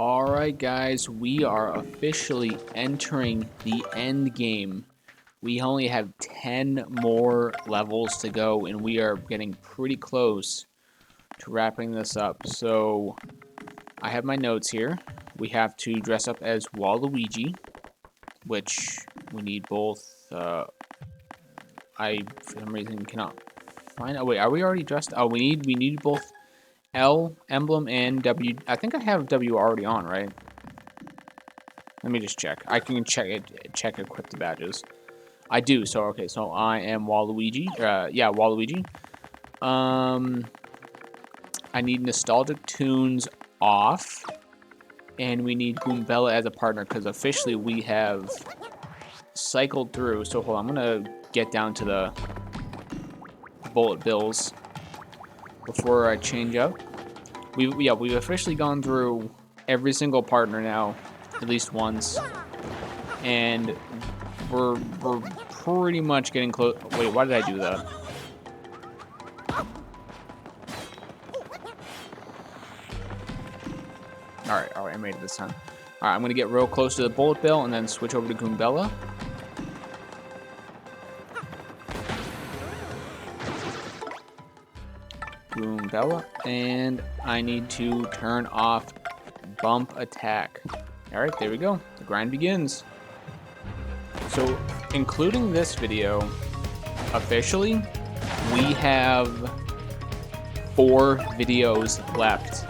Alright guys, we are officially entering the end game. We only have 10 more levels to go and we are getting pretty close to wrapping this up. So I have my notes here. We have to dress up as Waluigi, which we need both. I for some reason cannot find. Oh wait, are we already dressed? Oh, we need both L emblem and W. I think I have W already on, right? Let me just check. I can check equip the badges. I do. So okay. So I am Waluigi. Yeah, Waluigi. I need nostalgic tunes off, and we need Goombella as a partner because officially we have cycled through. So hold on, I'm gonna get down to the bullet bills before I change up. We've officially gone through every single partner now, at least once, and we're pretty much getting close. Wait, why did I do that? All right, I made it this time. All right, I'm gonna get real close to the bullet bill and then switch over to Goombella. Goombella, and I need to turn off bump attack. All right, there we go. The grind begins. So, including this video, officially, we have 4 videos left.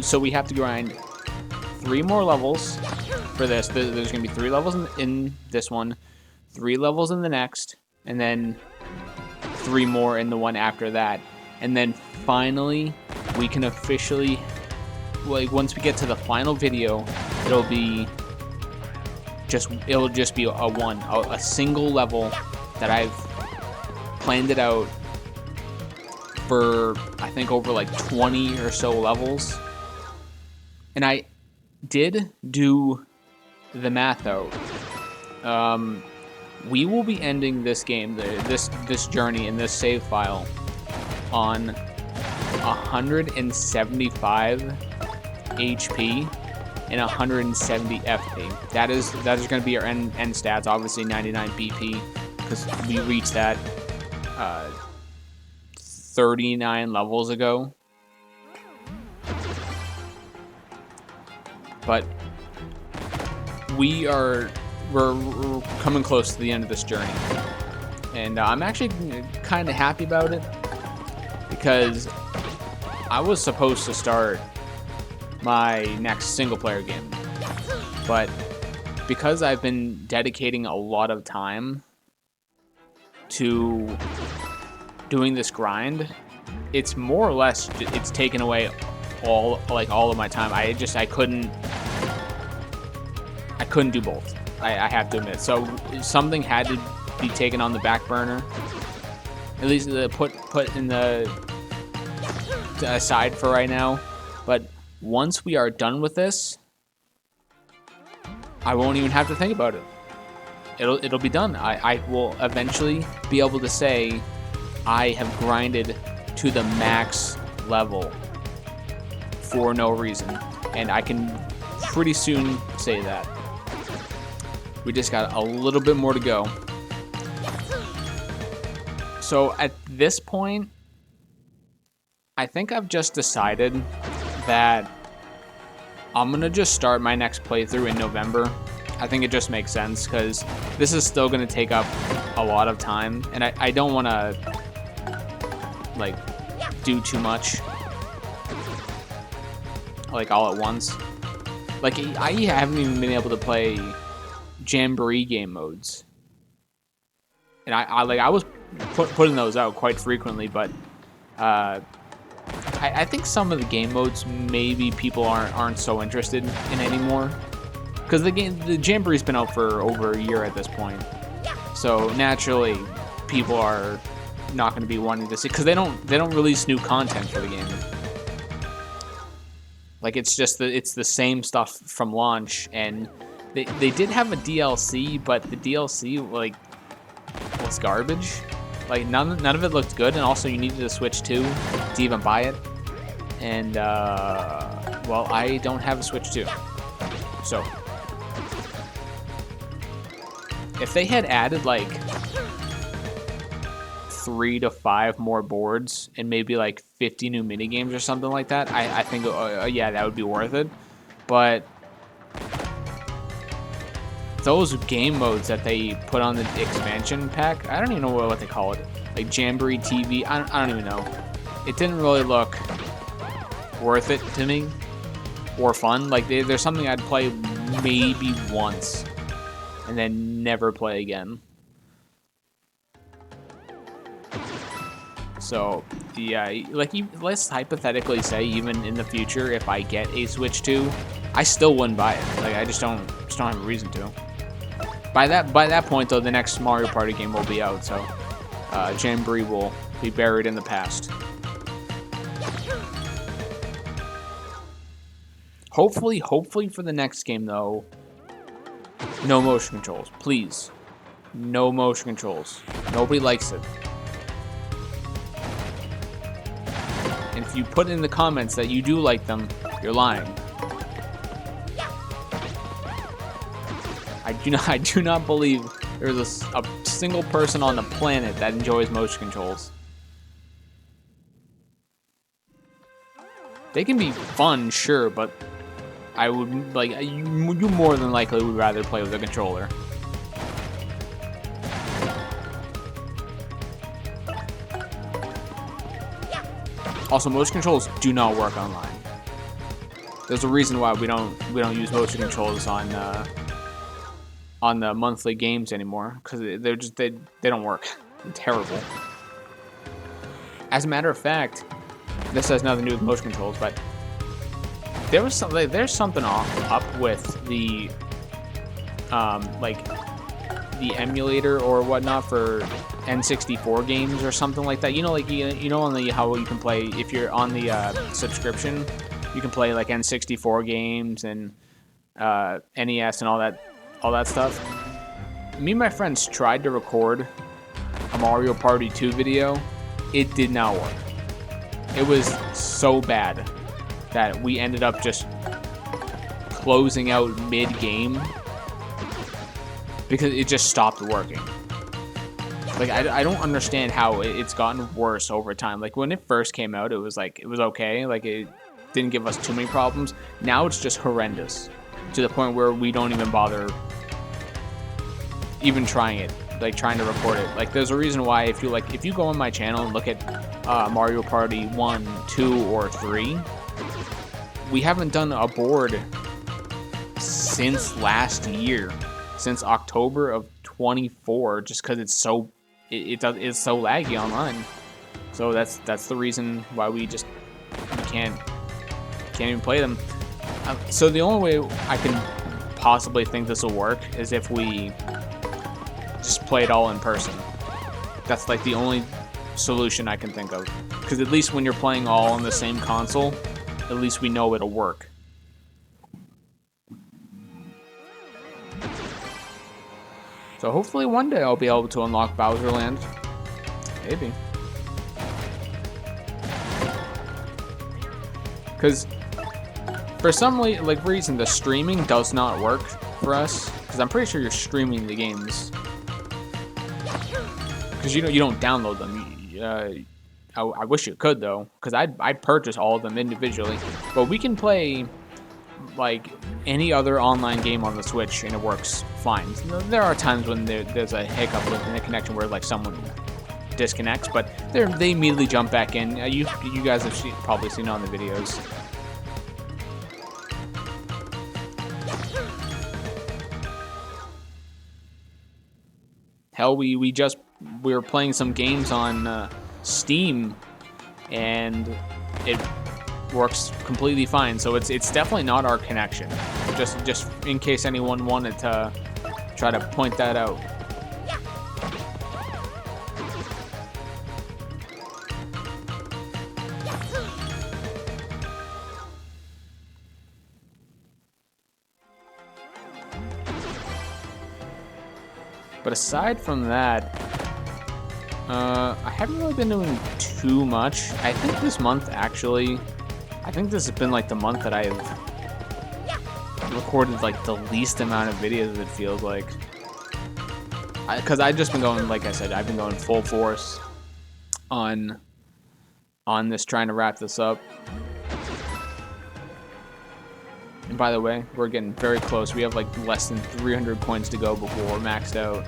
So we have to grind 3 more levels for this. There's gonna be 3 levels in this one, 3 levels in the next, and then 3 more in the one after that. And then finally, we can officially, like, once we get to the final video, it'll just be a single level that I've planned it out for, I think, over like 20 or so levels. And I did do the math out. We will be ending this game, this journey in this save file on 175 HP and 170 FP. That is going to be our end stats. Obviously 99 BP because we reached that 39 levels ago. But we're coming close to the end of this journey, and I'm actually kind of happy about it because I was supposed to start my next single player game, but because I've been dedicating a lot of time to doing this grind, it's more or less it's taken away all of my time. I couldn't do both. I have to admit. So something had to be taken on the back burner. At least put in the aside for right now. But once we are done with this, I won't even have to think about it. It'll be done. I will eventually be able to say I have grinded to the max level for no reason. And I can pretty soon say that. We just got a little bit more to go. So at this point, I think I've just decided that I'm gonna just start my next playthrough in November. I think it just makes sense because this is still gonna take up a lot of time, and I don't want to like do too much like all at once. Like I haven't even been able to play Jamboree game modes, and I was putting those out quite frequently, but I think some of the game modes maybe people aren't so interested in anymore because the Jamboree's been out for over a year at this point, so naturally people are not going to be wanting to see because they don't release new content for the game. Like it's the same stuff from launch, and they did have a DLC, but the DLC like was garbage. Like none of it looked good, and also you needed to switch to even buy it. And, well, I don't have a Switch 2. So, if they had added, like, 3 to 5 more boards and maybe, like, 50 new minigames or something like that, I think, yeah, that would be worth it. But those game modes that they put on the expansion pack, I don't even know what they call it. Like, Jamboree TV, I don't even know. It didn't really look worth it to me. Or fun. Like, there's something I'd play maybe once and then never play again. So, yeah, like, let's hypothetically say even in the future, if I get a Switch 2, I still wouldn't buy it. Like, I just don't have a reason to. By that point, though, the next Mario Party game will be out, so Jamboree will be buried in the past. Hopefully for the next game, though, no motion controls. Please. No motion controls. Nobody likes it. And if you put in the comments that you do like them, you're lying. I do not believe there's a single person on the planet that enjoys motion controls. They can be fun, sure, but I would, like, you more than likely would rather play with a controller. Also, motion controls do not work online. There's a reason why we don't use motion controls on the monthly games anymore, because they don't work. They're terrible. As a matter of fact, this has nothing to do with motion controls, but there's something up with the like the emulator or whatnot for N64 games or something like that. You know, like you know on the how you can play if you're on the subscription, you can play like N64 games and NES and all that stuff. Me and my friends tried to record a Mario Party 2 video. It did not work. It was so bad that we ended up just closing out mid-game because it just stopped working. Like, I don't understand how it's gotten worse over time. Like, when it first came out, it was okay. Like, it didn't give us too many problems. Now it's just horrendous to the point where we don't even bother even trying it, like trying to record it. Like, there's a reason why if you go on my channel and look at Mario Party 1, 2, or 3, we haven't done a board since last year, since October of 24, just because it's so laggy online. So that's the reason why we can't even play them. So the only way I can possibly think this will work is if we just play it all in person. That's like the only solution I can think of, because at least when you're playing all on the same console, at least we know it'll work. So hopefully one day I'll be able to unlock Bowser Land. Maybe. Because for some reason the streaming does not work for us, because I'm pretty sure you're streaming the games. Because you don't download them. I wish you could though, because I'd purchase all of them individually. But we can play like any other online game on the Switch and it works fine. There are times when there's a hiccup in the connection where like someone disconnects, but they immediately jump back in. You guys have probably seen it on the videos. Hell, we were playing some games on Steam, and it works completely fine. So it's definitely not our connection. Just in case anyone wanted to try to point that out. But aside from that, I haven't really been doing too much. I think this month, actually, I think this has been like the month that I've recorded like the least amount of videos, it feels like. Because I've just been going, like I said, I've been going full force on this, trying to wrap this up. And by the way, we're getting very close. We have like less than 300 coins to go before we're maxed out.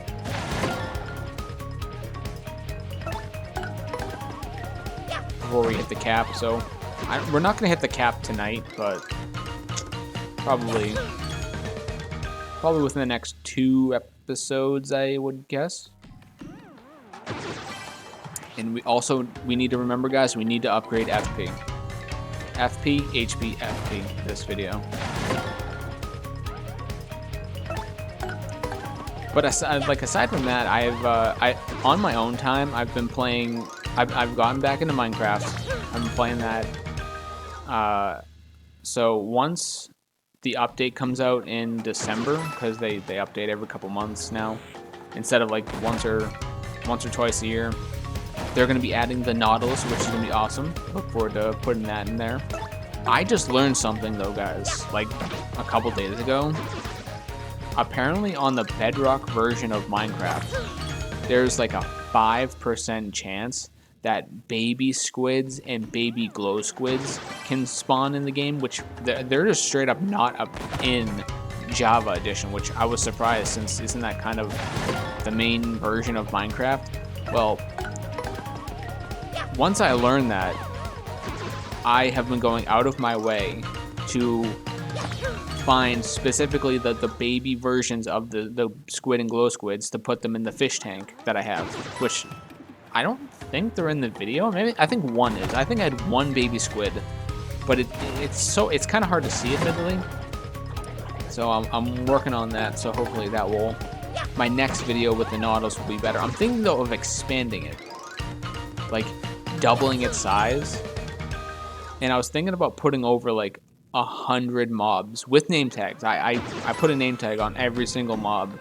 Before we hit the cap, so we're not gonna hit the cap tonight, but probably within the next 2 episodes, I would guess. And we need to remember, guys, we need to upgrade FP. FP, HP, FP this video. But aside from that, on my own time, I've been playing. I've gotten back into Minecraft. I've been playing that. So once the update comes out in December, because they update every couple months now, instead of like once or twice a year, they're going to be adding the Nautilus, which is going to be awesome. Look forward to putting that in there. I just learned something though, guys, like a couple days ago. Apparently on the Bedrock version of Minecraft, there's like a 5% chance that baby squids and baby glow squids can spawn in the game, which they're just straight up not up in Java Edition, which I was surprised, since isn't that kind of the main version of Minecraft? Well, once I learned that, I have been going out of my way to find specifically the baby versions of the squid and glow squids to put them in the fish tank that I have, which I don't think they're in the video. Maybe I think one is. I think I had one baby squid, but it's kind of hard to see, admittedly. So I'm working on that. So hopefully that will, my next video with the Nautilus will be better. I'm thinking though of expanding it, like doubling its size. And I was thinking about putting over like 100 mobs with name tags. I put a name tag on every single mob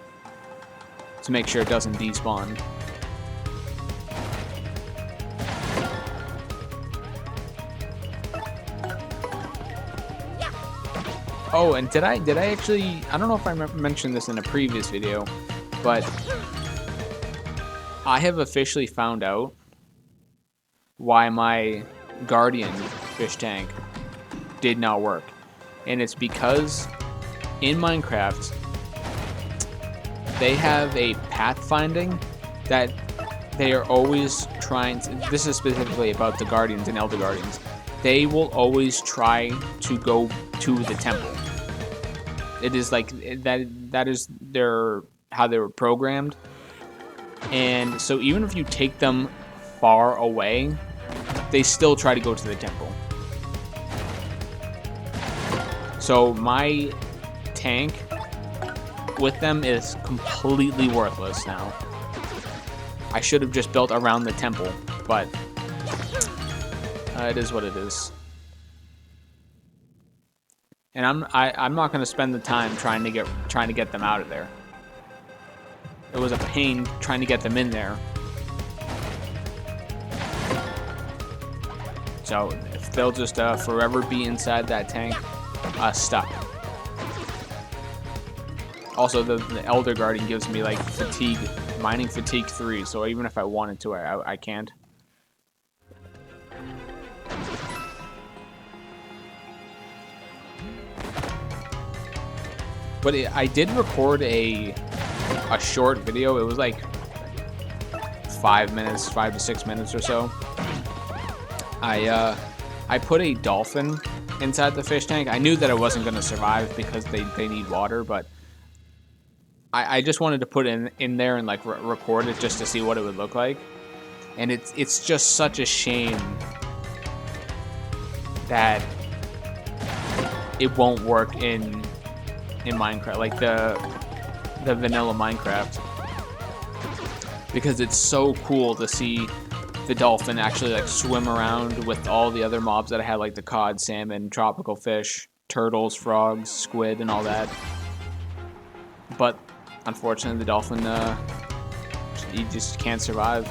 to make sure it doesn't despawn. Oh, and did I actually, I don't know if I mentioned this in a previous video, but I have officially found out why my Guardian fish tank did not work. And it's because in Minecraft, they have a pathfinding that they are always trying to, this is specifically about the Guardians and Elder Guardians, they will always try to go to the temple. It is like, that is how they were programmed. And so even if you take them far away, they still try to go to the temple. So my tank with them is completely worthless now. I should have just built around the temple, but it is what it is. And I'm not going to spend the time trying to get them out of there. It was a pain trying to get them in there. So if they'll just forever be inside that tank, stuck. Also, the Elder Guardian gives me like fatigue, mining fatigue 3. So even if I wanted to, I can't. But I did record a short video. It was like 5 to 6 minutes or so. I put a dolphin inside the fish tank. I knew that it wasn't going to survive because they need water, but I just wanted to put it in there and like record it just to see what it would look like. And it's just such a shame that it won't work in Minecraft, like the vanilla Minecraft, because it's so cool to see the dolphin actually like swim around with all the other mobs that I had, like the cod, salmon, tropical fish, turtles, frogs, squid, and all that. But unfortunately, the dolphin, he just can't survive.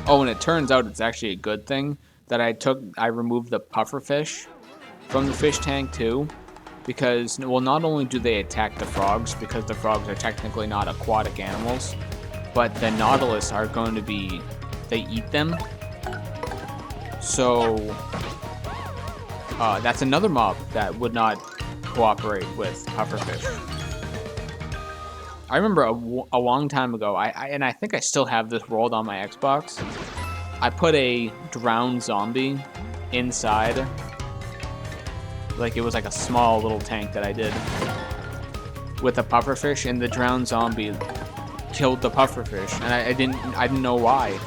Oh, and it turns out it's actually a good thing that I removed the pufferfish from the fish tank too, because, well, not only do they attack the frogs, because the frogs are technically not aquatic animals, but the nautilus are going to be, they eat them. So that's another mob that would not cooperate with pufferfish. I remember a long time ago, and I think I still have this rolled on my Xbox. I put a drowned zombie inside. Like, it was like a small little tank that I did with a pufferfish, and the drowned zombie killed the pufferfish, and I didn't know why.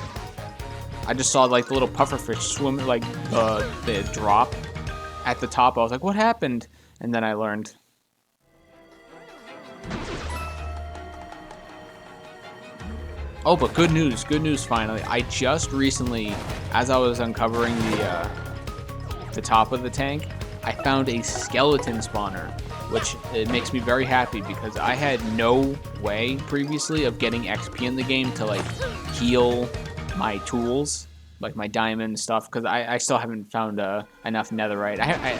I just saw like the little pufferfish swim, like the drop at the top. I was like, what happened? And then I learned. Oh, but good news finally. I just recently, as I was uncovering the top of the tank, I found a skeleton spawner, which it makes me very happy because I had no way previously of getting XP in the game to like heal my tools, like my diamond stuff, because I still haven't found enough netherite.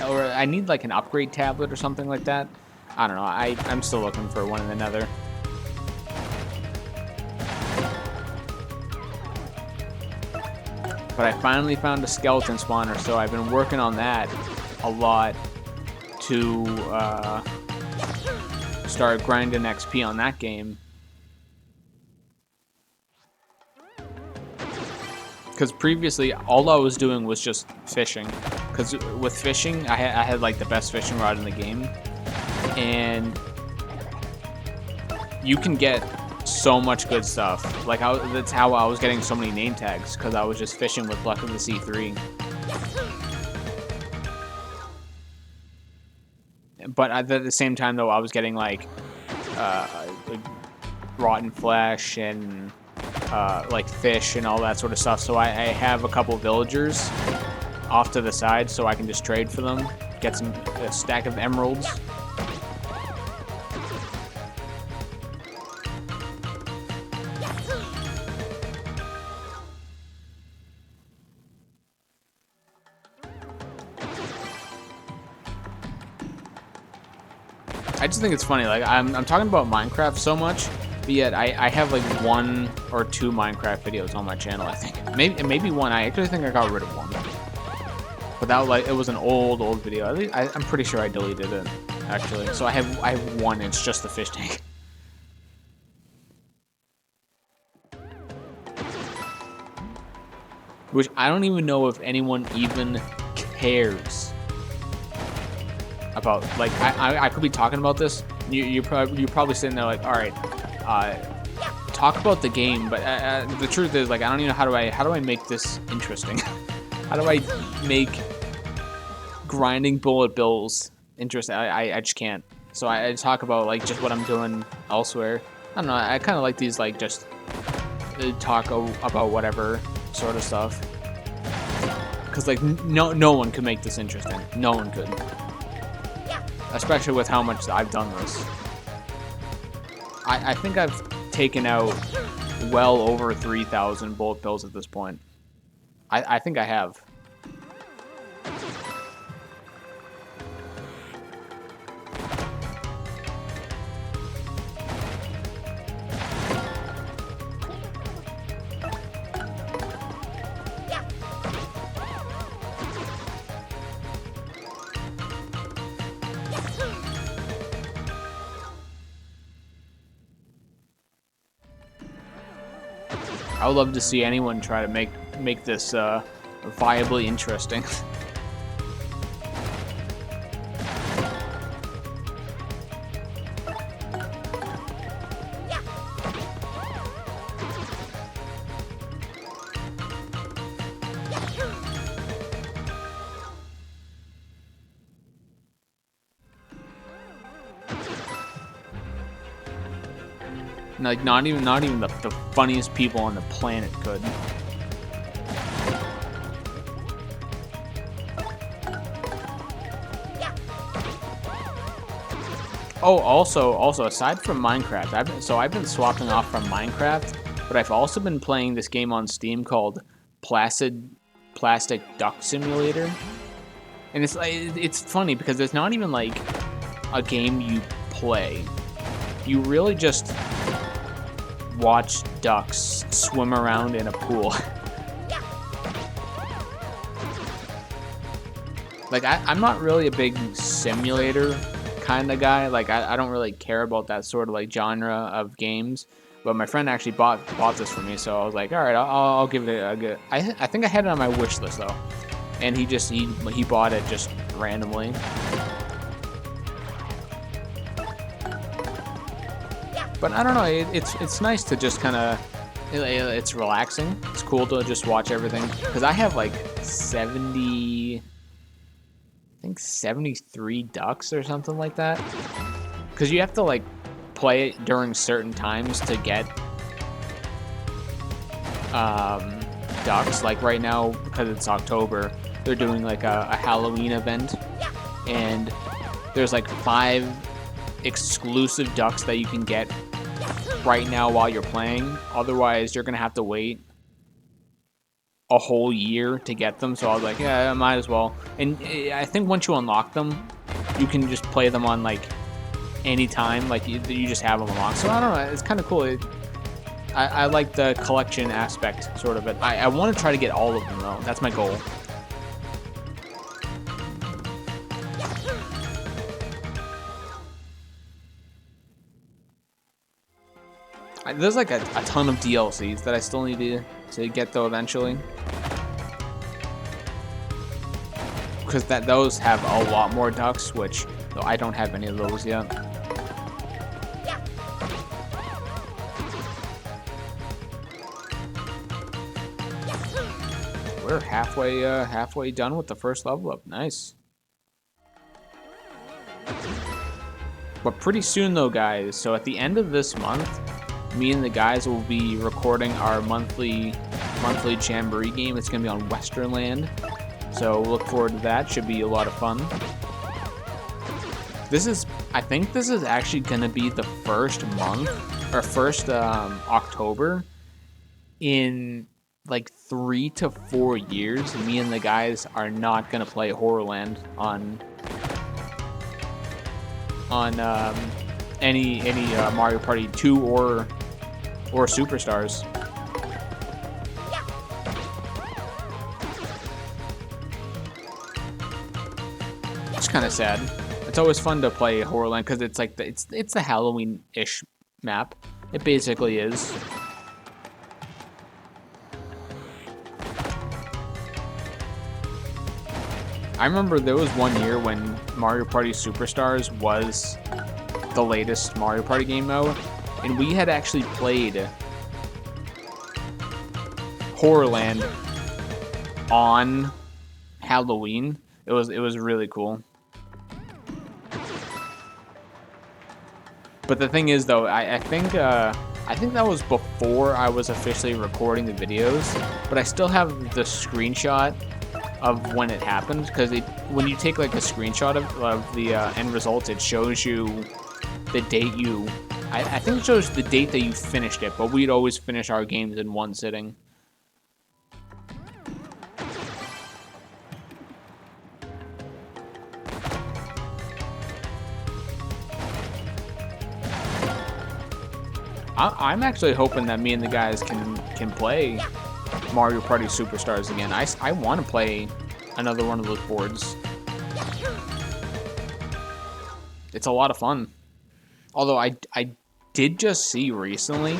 Or I need like an upgrade tablet or something like that. I don't know. I'm still looking for one in the nether. But I finally found a skeleton spawner, so I've been working on that a lot to start grinding XP on that game. Because previously, all I was doing was just fishing. Because with fishing, I had like the best fishing rod in the game. And you can get so much good stuff. Like, that's how I was getting so many name tags, because I was just fishing with Luck of the C3. But at the same time, though, I was getting like rotten flesh and like fish and all that sort of stuff. So I have a couple villagers off to the side, so I can just trade for them, get a stack of emeralds. I just think it's funny, like, I'm talking about Minecraft so much, but yet I have like 1 or 2 Minecraft videos on my channel, I think. Maybe one. I actually think I got rid of one. But that, like, it was an old video. I'm pretty sure I deleted it, actually. So I have one, it's just the fish tank. Which I don't even know if anyone even cares about. Like, I could be talking about this. You're probably sitting there like, all right, talk about the game. But the truth is, like, I don't even know how do I make this interesting. How do I make grinding bullet bills interesting? I just can't. So I talk about like just what I'm doing elsewhere. I don't know. I kind of like these, like, just talk about whatever sort of stuff. Because, like, no one could make this interesting. No one could. Especially with how much I've done this. I think I've taken out well over 3,000 bullet bills at this point. I think I have. I would love to see anyone try to make this viably interesting. Like, not even the funniest people on the planet could. Oh, also aside from Minecraft, I've been swapping off from Minecraft but I've also been playing this game on Steam called Plastic Duck Simulator. And it's funny because it's not even like a game you play. You really just watch ducks swim around in a pool. Like, I'm not really a big simulator kind of guy. Like, I don't really care about that sort of like genre of games. But my friend actually bought this for me, so I was like, all right, I'll give it a good. I think I had it on my wish list though, and he bought it just randomly. But I don't know, it's nice to just kind of, it's relaxing. It's cool to just watch everything because I have like 73 ducks or something like that. Because you have to like play it during certain times to get ducks. Like right now, because it's October, they're doing like a Halloween event, and there's like 5 exclusive ducks that you can get right now while you're playing. Otherwise, you're gonna have to wait a whole year to get them. So I was like, yeah, I might as well. And I think once you unlock them, you can just play them on like anytime, like you just have them unlocked. So I don't know, it's kind of cool. I like the collection aspect sort of it. I want to try to get all of them though. That's my goal. There's like a ton of DLCs that I still need to get though eventually. Because those have a lot more ducks, which though I don't have any of those yet. We're halfway done with the first level up. Nice. But pretty soon though, guys, so at the end of this month, me and the guys will be recording our monthly Jamboree game. It's gonna be on Westernland, so look forward to that. Should be a lot of fun. I think this is actually gonna be the first month or first October in like 3 to 4 years. Me and the guys are not gonna play Horrorland on any Mario Party 2 or Superstars. It's kind of sad. It's always fun to play Horrorland because it's like it's a Halloween-ish map. It basically is. I remember there was one year when Mario Party Superstars was the latest Mario Party game out, and we had actually played Horrorland on Halloween. It was really cool. But the thing is, though, I think that was before I was officially recording the videos, but I still have the screenshot of when it happened, because when you take like a screenshot of the end results, it shows you the date I think it shows the date that you finished it, but we'd always finish our games in one sitting. I'm actually hoping that me and the guys can play Mario Party Superstars again. I want to play another one of those boards. It's a lot of fun. Although I did just see recently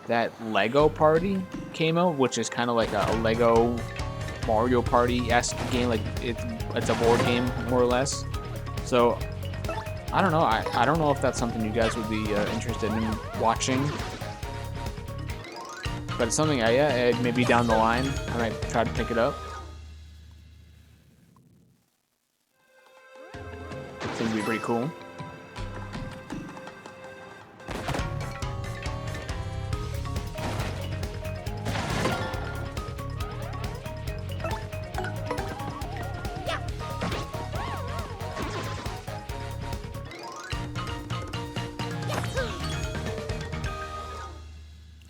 that Lego Party came out, which is kind of like a Lego Mario Party-esque game. Like it's a board game more or less. So I don't know. I don't know if that's something you guys would be interested in watching. But it's something maybe down the line I might try to pick it up. I think it'd be pretty cool.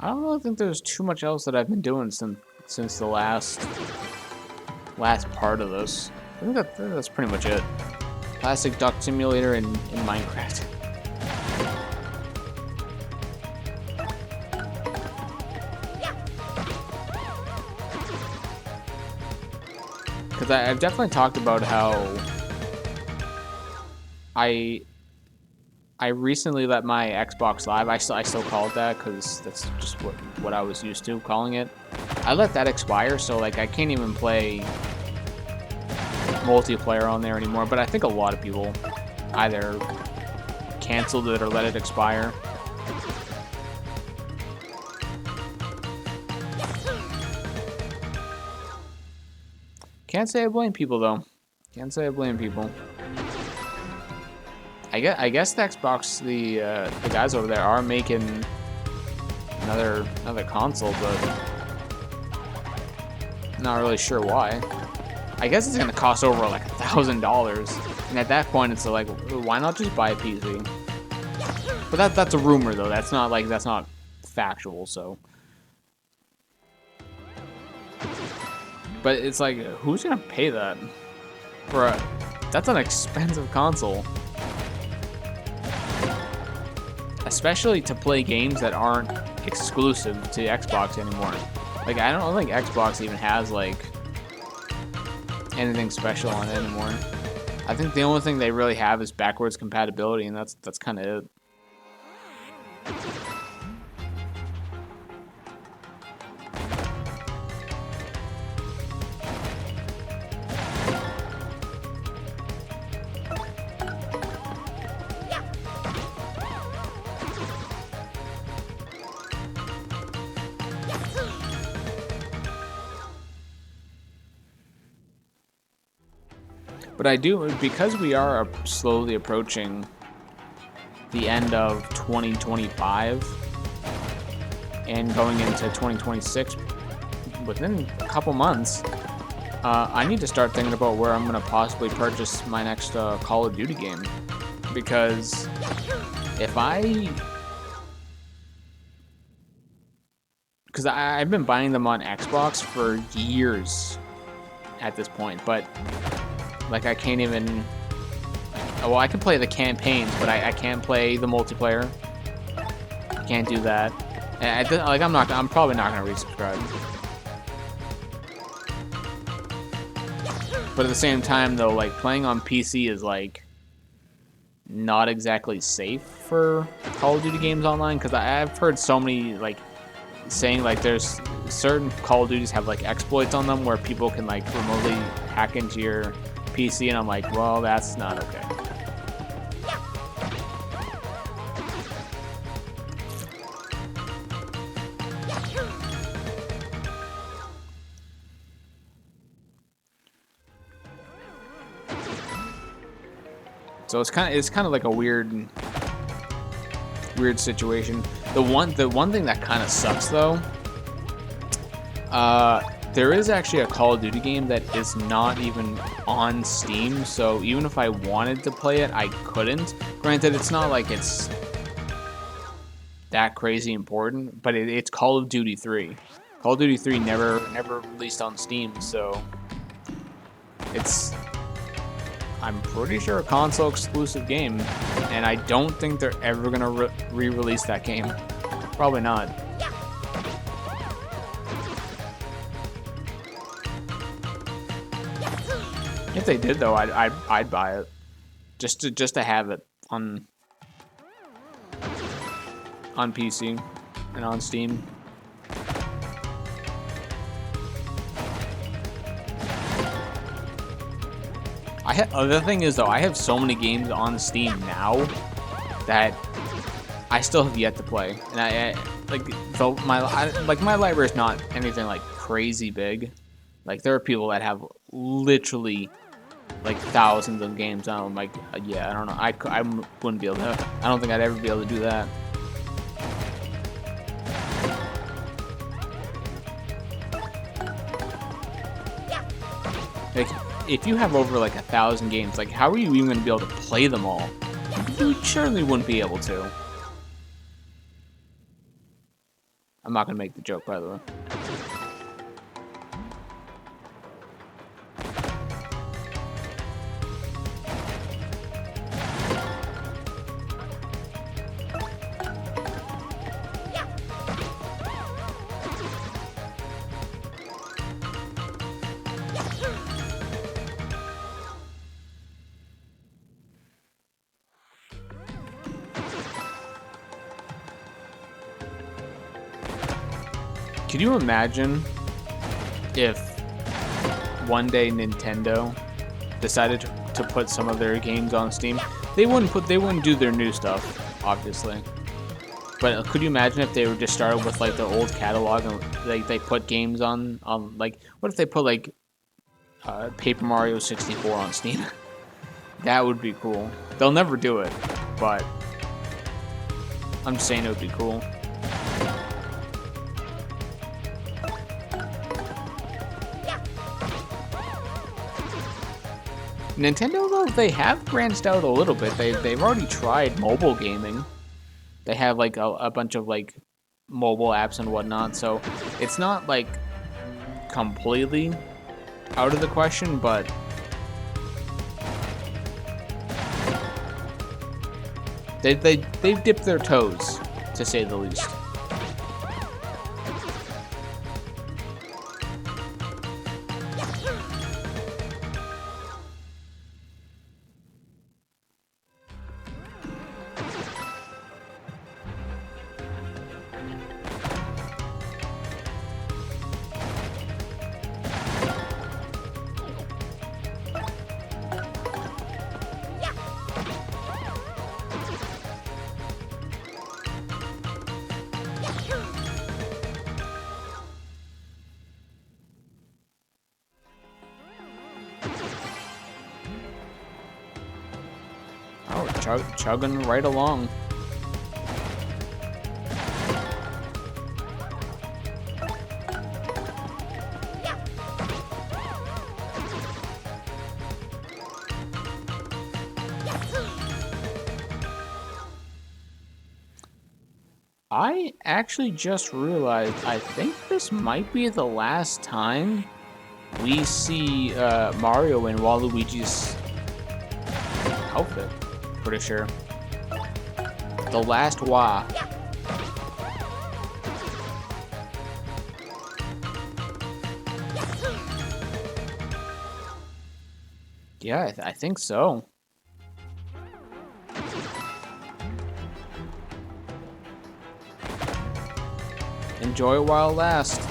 I don't really think there's too much else that I've been doing since the last part of this. I think that's pretty much it. Plastic Duck Simulator in Minecraft. Because I've definitely talked about how I recently let my Xbox Live, I still call it that because that's just what I was used to calling it. I let that expire, so like I can't even play multiplayer on there anymore. But I think a lot of people either canceled it or let it expire. Can't say I blame people though. Can't say I blame people. I guess the Xbox, the guys over there are making another console, but not really sure why. I guess it's gonna cost over like $1,000, and at that point, it's like, why not just buy a PC? But that's a rumor though. That's not factual. So, but it's like, who's gonna pay that for that's an expensive console. Especially to play games that aren't exclusive to Xbox anymore. Like, I don't think Xbox even has, like, anything special on it anymore. I think the only thing they really have is backwards compatibility, and that's kind of it. But I do, because we are slowly approaching the end of 2025 and going into 2026 within a couple months, I need to start thinking about where I'm going to possibly purchase my next Call of Duty game. Because if because I've been buying them on Xbox for years at this point, but like I can't even, well, I can play the campaigns, but I can't play the multiplayer. I can't do that. And I'm probably not gonna resubscribe. But at the same time though, like playing on PC is like not exactly safe for Call of Duty games online, because I've heard so many like saying like there's certain Call of Duties have like exploits on them where people can like remotely hack into your PC, and I'm like, well, that's not okay. So it's kind of like a weird situation. The one thing that kind of sucks though, there is actually a Call of Duty game that is not even on Steam, so even if I wanted to play it, I couldn't. Granted, it's not like it's that crazy important, but it's Call of Duty 3. Call of Duty 3 never released on Steam, so it's, I'm pretty sure, a console exclusive game, and I don't think they're ever gonna re-release that game. Probably not. If they did though, I'd buy it just to have it on PC and on Steam. The thing is though, I have so many games on Steam now that I still have yet to play, and I my library is not anything like crazy big. Like there are people that have literally like thousands of games on. I'm like, yeah, I don't know. I wouldn't be able to. I don't think I'd ever be able to do that. Like, if you have over like 1,000 games, like how are you even going to be able to play them all? You surely wouldn't be able to. I'm not gonna make the joke, by the way. Could you imagine if one day Nintendo decided to put some of their games on Steam? They wouldn't do their new stuff, obviously. But could you imagine if they were just started with like their old catalog and like they put games on like, what if they put like Paper Mario 64 on Steam? That would be cool. They'll never do it, but I'm just saying it would be cool. Nintendo, though, they have branched out a little bit. They've already tried mobile gaming. They have like a bunch of like mobile apps and whatnot, so it's not like completely out of the question, but they've dipped their toes, to say the least. Oh, chugging right along. I actually just realized I think this might be the last time we see Mario in Waluigi's outfit. Pretty sure. The last Wah. Yeah, I think so. Enjoy it while it lasts.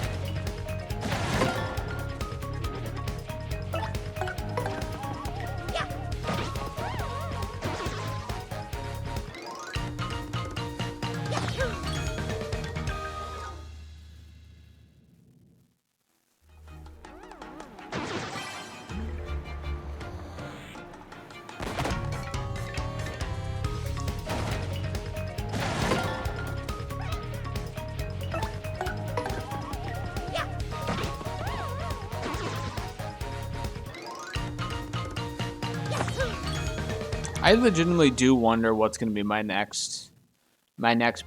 I legitimately do wonder what's going to be my next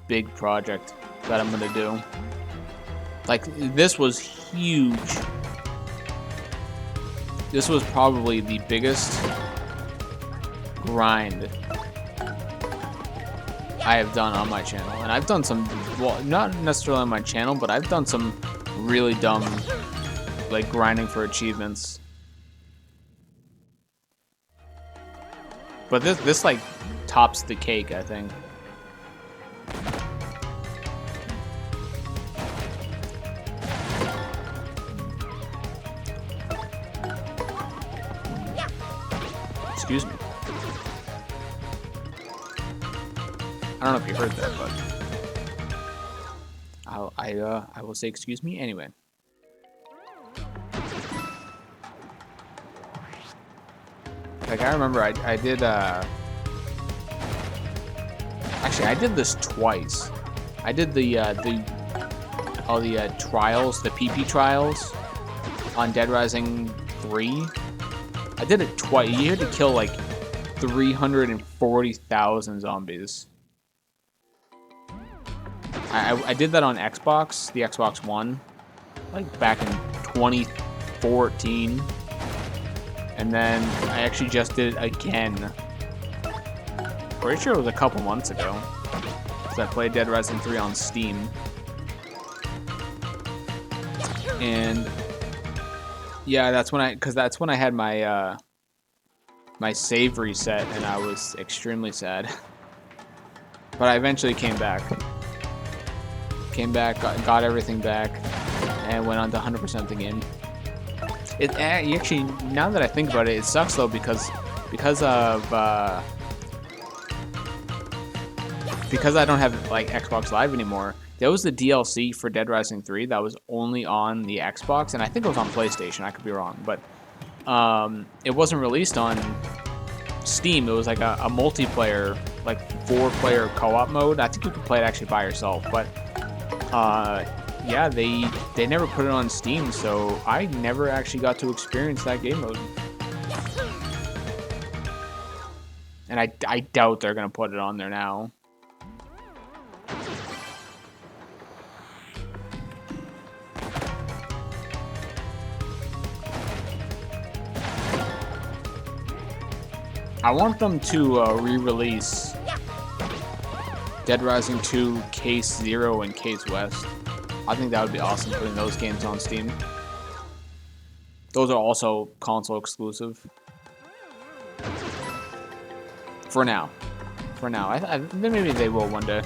big project that I'm going to do. Like, this was huge. This was probably the biggest grind I have done on my channel. And I've done some, well, not necessarily on my channel, but I've done some really dumb, like, grinding for achievements. But this like tops the cake, I think. Excuse me. I don't know if you heard that, but I will say excuse me anyway. Like, I remember I did, actually, I did this twice. I did all the trials, the PP trials on Dead Rising 3. I did it twice. You had to kill, like, 340,000 zombies. I did that on Xbox, the Xbox One, like back in 2014. And then I actually just did it again. Pretty sure it was a couple months ago. Because I played Dead Rising 3 on Steam. And yeah, that's when I had my my save reset, and I was extremely sad. But I eventually came back. Got everything back, and went on to 100% the game. It actually, now that I think about it, it sucks though because I don't have like Xbox Live anymore. There was the DLC for Dead Rising 3 that was only on the Xbox, and I think it was on PlayStation. I could be wrong, but it wasn't released on Steam. It was like a multiplayer, like 4-player co-op mode. I think you could play it actually by yourself, but yeah, they never put it on Steam, so I never actually got to experience that game mode. And I doubt they're gonna put it on there now. I want them to re-release Dead Rising 2 Case Zero and Case West. I think that would be awesome, putting those games on Steam. Those are also console exclusive. For now. For now. Maybe they will one day.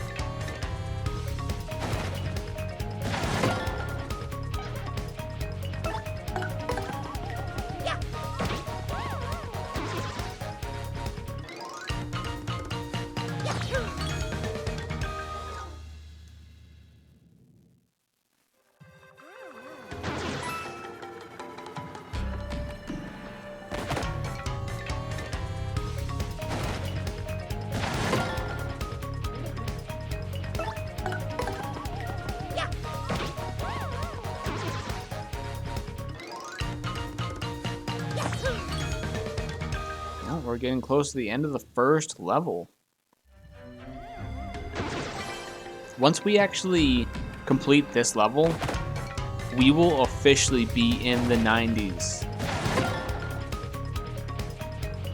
We're getting close to the end of the first level. Once we actually complete this level, we will officially be in the 90s.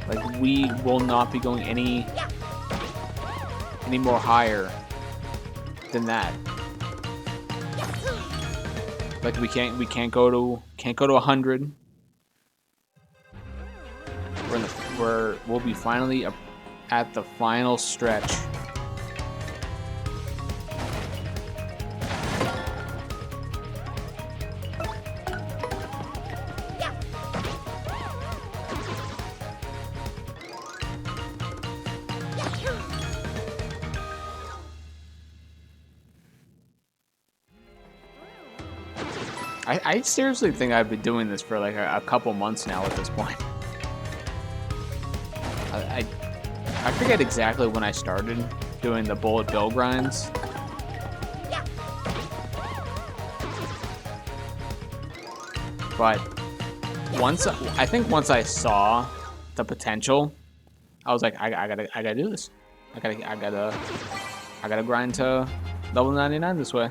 Like, we will not be going any more higher than that. Like, we can't go to 100. We'll be finally at the final stretch. I seriously think I've been doing this for like a couple months now at this point. I forget exactly when I started doing the bullet bill grinds. But once I saw the potential, I was like, I gotta do this. I gotta grind to level 99 this way.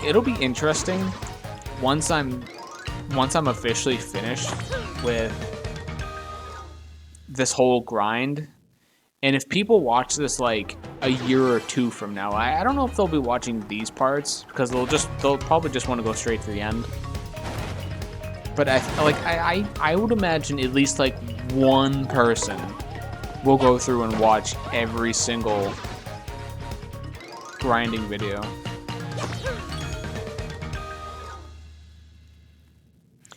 It'll be interesting once I'm officially finished with this whole grind. And if people watch this like a year or two from now, I don't know if they'll be watching these parts because they'll probably just want to go straight to the end. But I would imagine at least like one person will go through and watch every single grinding video.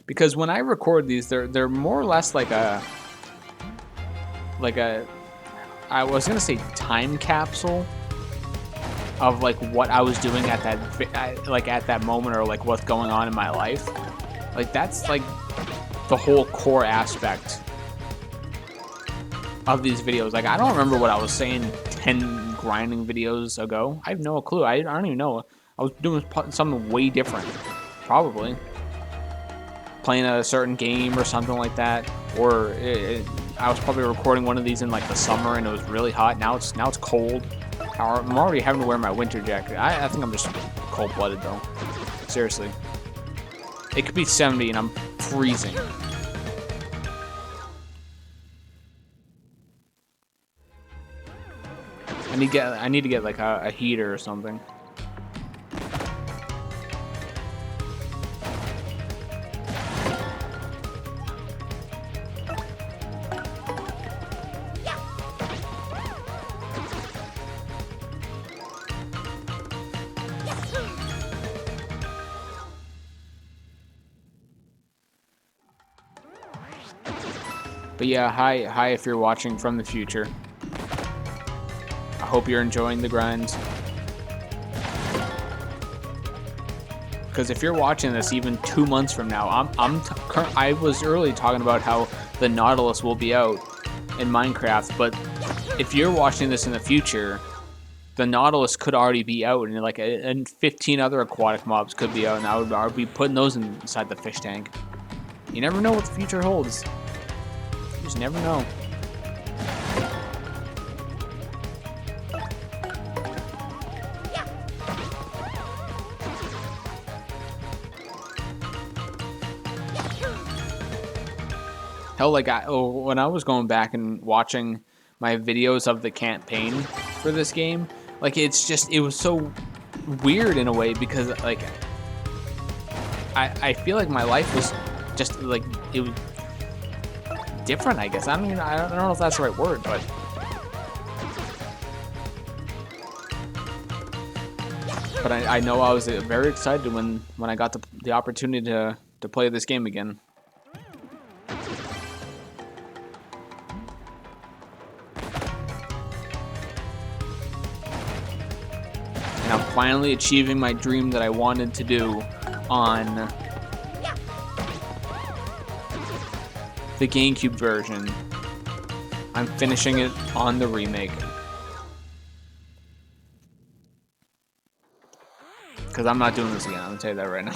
Because when I record these, they're more or less like a I was gonna say time capsule of like what I was doing at that moment, or like what's going on in my life. Like that's like the whole core aspect of these videos. Like I don't remember what I was saying 10 grinding videos ago. I have no clue. I don't even know. I was doing something way different, probably. playing a certain game or something like that, or I was probably recording one of these in like the summer and it was really hot. Now it's cold. I'm already having to wear my winter jacket. I think I'm just cold-blooded though. Seriously. It could be 70 and I'm freezing. I need to get like a heater or something. But yeah, hi if you're watching from the future. I hope you're enjoying the grind. Because if you're watching this even 2 months from now, I was early talking about how the Nautilus will be out in Minecraft, but if you're watching this in the future, the Nautilus could already be out, and like and 15 other aquatic mobs could be out, and I would be putting those inside the fish tank. You never know what the future holds. You just never know. Hell, like when I was going back and watching my videos of the campaign for this game, like it was so weird in a way because like I feel like my life was just like it was different, I guess. I don't know if that's the right word, but I know I was very excited when I got the opportunity to play this game again. And I'm finally achieving my dream that I wanted to do on the GameCube version. I'm finishing it on the remake. Because I'm not doing this again, I'm going to tell you that right now.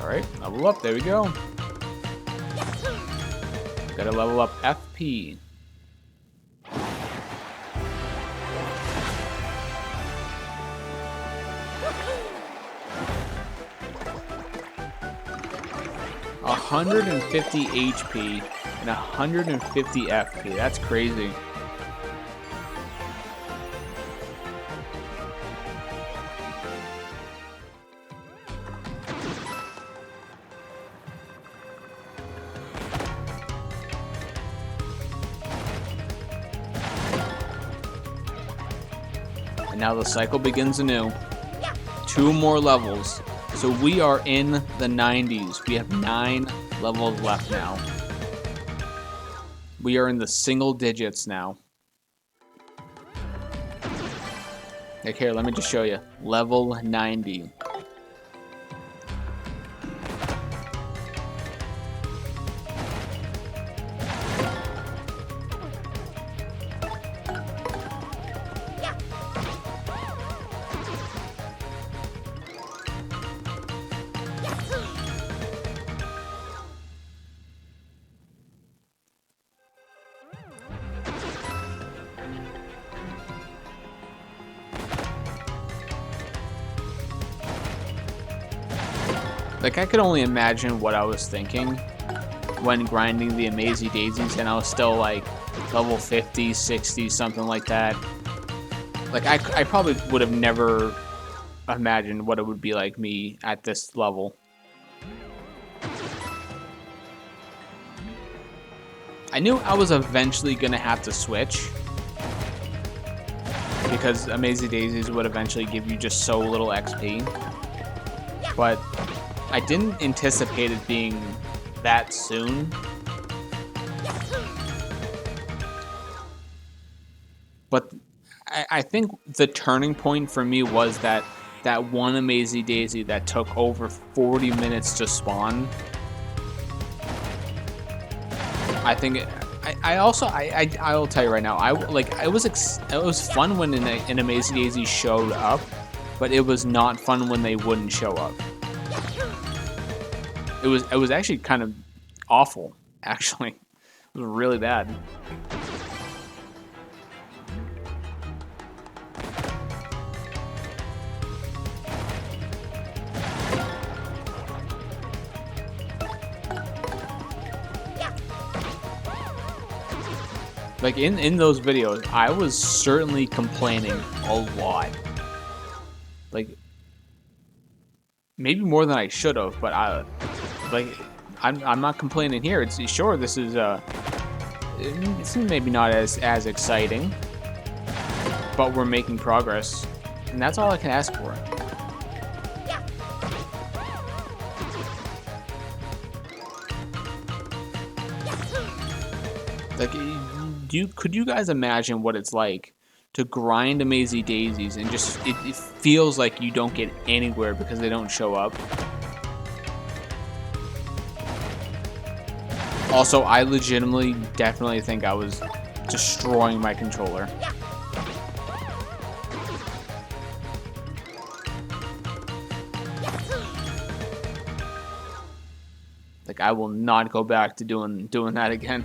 Alright, level up, there we go. Gotta level up FP. $150 HP and 150 FP. That's crazy. And now the cycle begins anew. 2 more levels. So we are in the 90s. We have 9 levels left now. We are in the single digits now. Like here, let me just show you. Level 90. Like, I could only imagine what I was thinking when grinding the Amazing Daisies, and I was still, like, level 50, 60, something like that. Like, I probably would have never imagined what it would be like me at this level. I knew I was eventually going to have to switch, because Amazing Daisies would eventually give you just so little XP. But I didn't anticipate it being that soon. But I think the turning point for me was that one Amazing Daisy that took over 40 minutes to spawn. I think I'll tell you right now. It was fun when an Amazing Daisy showed up, but it was not fun when they wouldn't show up. It was actually kind of awful. Actually, it was really bad. Like in those videos, I was certainly complaining a lot. Like maybe more than I should have, but I'm not complaining here. It's sure this is it's maybe not as exciting, but we're making progress, and that's all I can ask for. Like, could you guys imagine what it's like to grind Amazing Daisies and just it feels like you don't get anywhere because they don't show up? Also, I legitimately definitely think I was destroying my controller. Like, I will not go back to doing that again.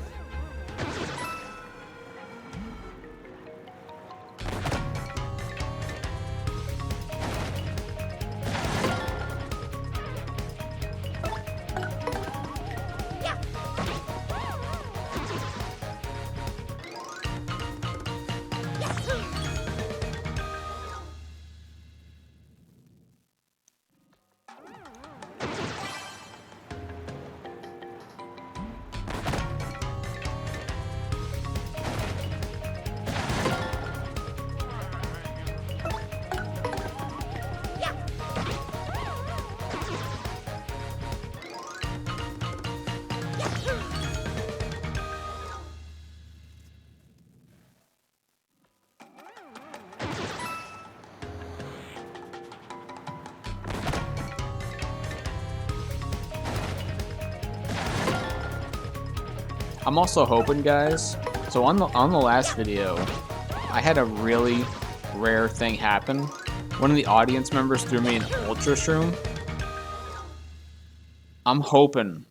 I'm also hoping, guys, so on the last video, I had a really rare thing happen. One of the audience members threw me an Ultra Shroom. I'm hoping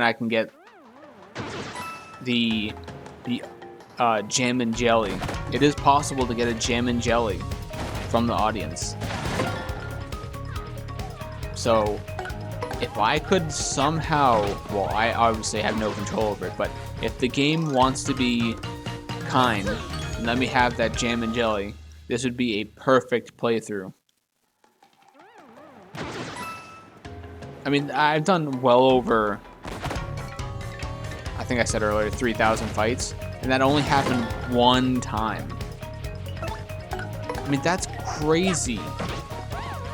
I can get the Jam and Jelly. It is possible to get a Jam and Jelly from the audience. So if I could somehow, well, I obviously have no control over it, but if the game wants to be kind and let me have that Jam and Jelly, this would be a perfect playthrough. I mean, I've done well over, I think I said earlier, 3,000 fights, and that only happened one time. I mean, that's crazy.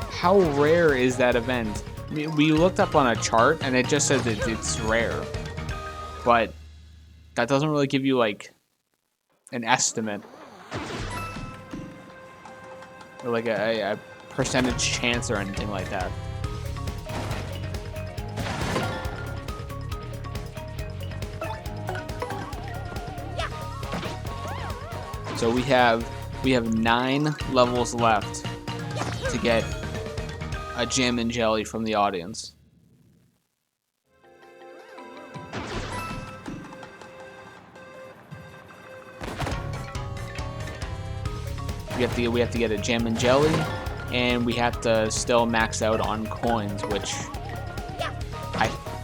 How rare is that event? I mean, we looked up on a chart and it just says it's rare, but that doesn't really give you like an estimate or like a percentage chance or anything like that. So we have 9 levels left to get a Jam and Jelly from the audience. We have to get a Jam and Jelly, and we have to still max out on coins, which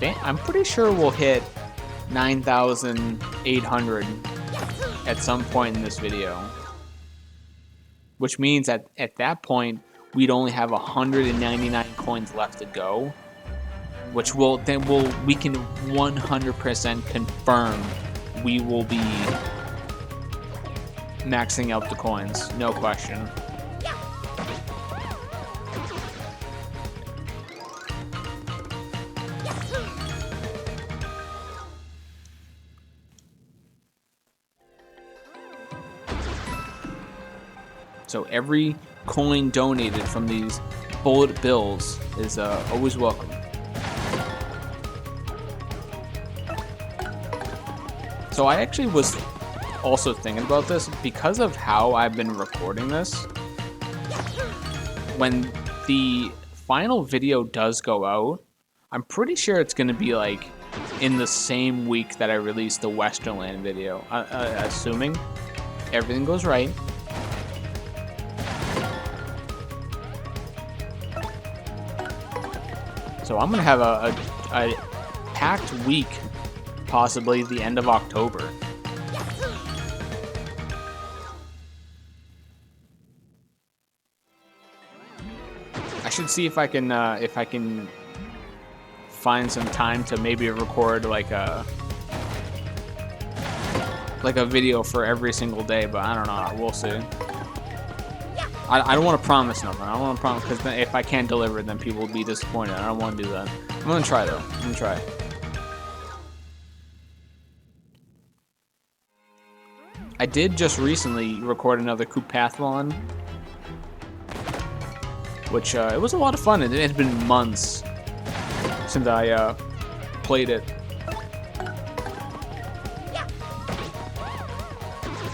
I'm pretty sure we'll hit 9,800 at some point in this video. Which means at that point we'd only have 199 coins left to go, which we can 100% confirm we will be maxing out the coins, no question. So every coin donated from these bullet bills is always welcome. So I actually was also thinking about this because of how I've been recording this. When the final video does go out, I'm pretty sure it's going to be like in the same week that I release the Westernland video, assuming everything goes right. So I'm going to have a packed week, possibly the end of October. I should see if I can find some time to maybe record like a video for every single day, but I don't know. We'll see. I don't want to promise nothing. I don't want to promise, because if I can't deliver, then people will be disappointed. I don't want to do that. I'm gonna try though. I'm gonna try. I did just recently record another Coupathlon, which it was a lot of fun. It had been months since I played it.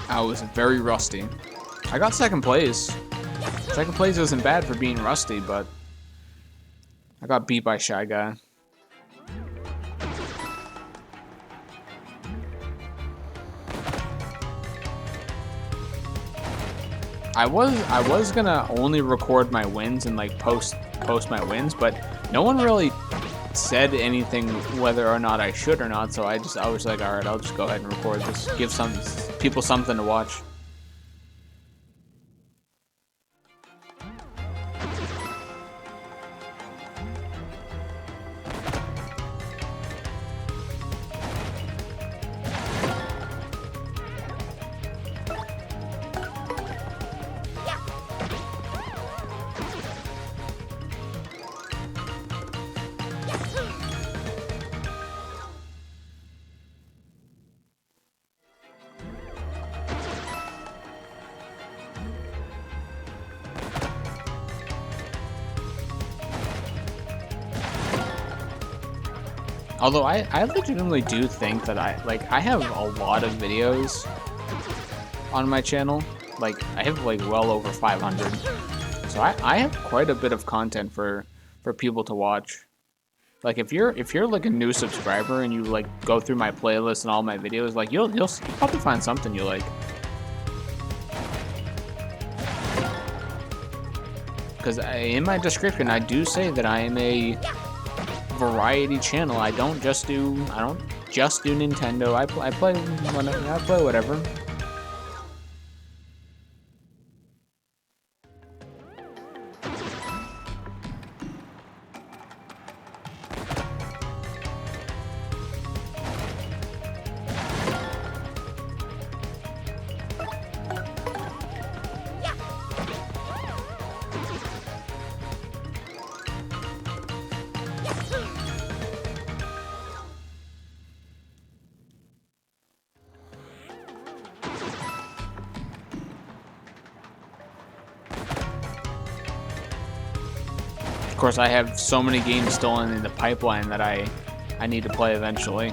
I was very rusty. I got second place. Second place isn't bad for being rusty, but I got beat by Shy Guy. I was gonna only record my wins and like post my wins, but no one really said anything whether or not I should or not, so I was like, alright, I'll just go ahead and record this. Give some people something to watch. Although I legitimately do think that I have a lot of videos on my channel. Like I have like well over 500. So I have quite a bit of content for people to watch. Like if you're like a new subscriber and you like go through my playlist and all my videos, like you'll probably find something you like. Because in my description I do say that I am a variety channel. I don't just do Nintendo. I play whatever. Of course, I have so many games still in the pipeline that I need to play eventually.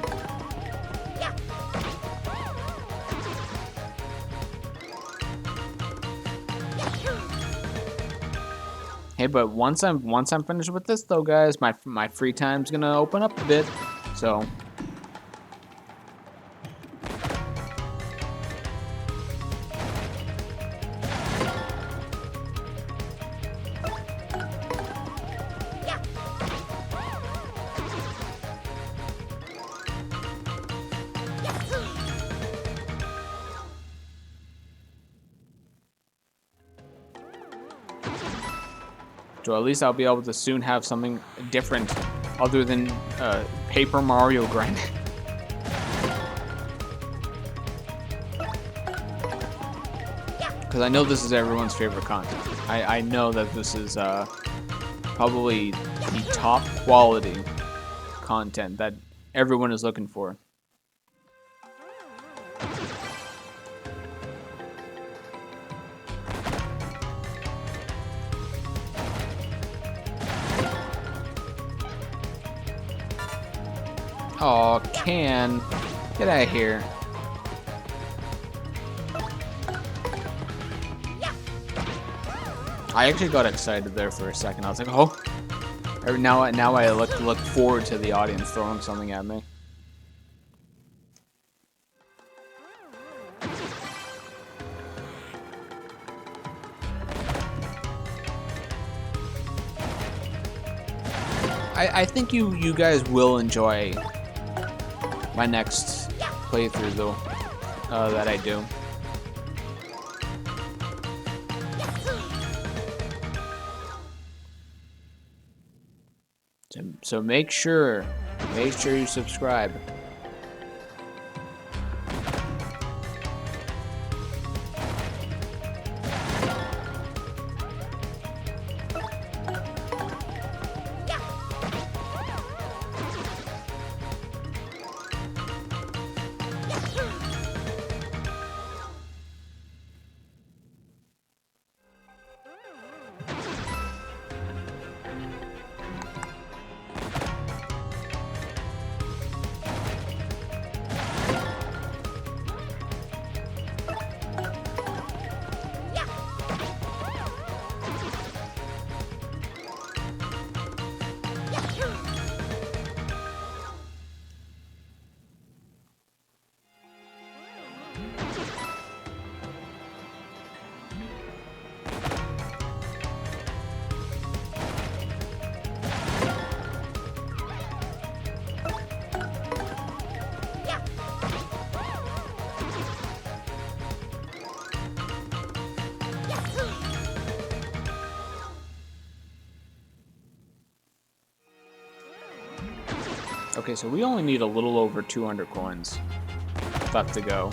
Hey, but once I'm finished with this though, guys, my free time's gonna open up a bit. So at least I'll be able to soon have something different other than Paper Mario grind. Because I know this is everyone's favorite content. I know that this is probably the top quality content that everyone is looking for. Oh, can. Get out of here. I actually got excited there for a second. I was like, oh. Now I look forward to the audience throwing something at me. I think you guys will enjoy my next playthrough though that I do. So make sure you subscribe. Okay, so we only need a little over 200 coins left to go.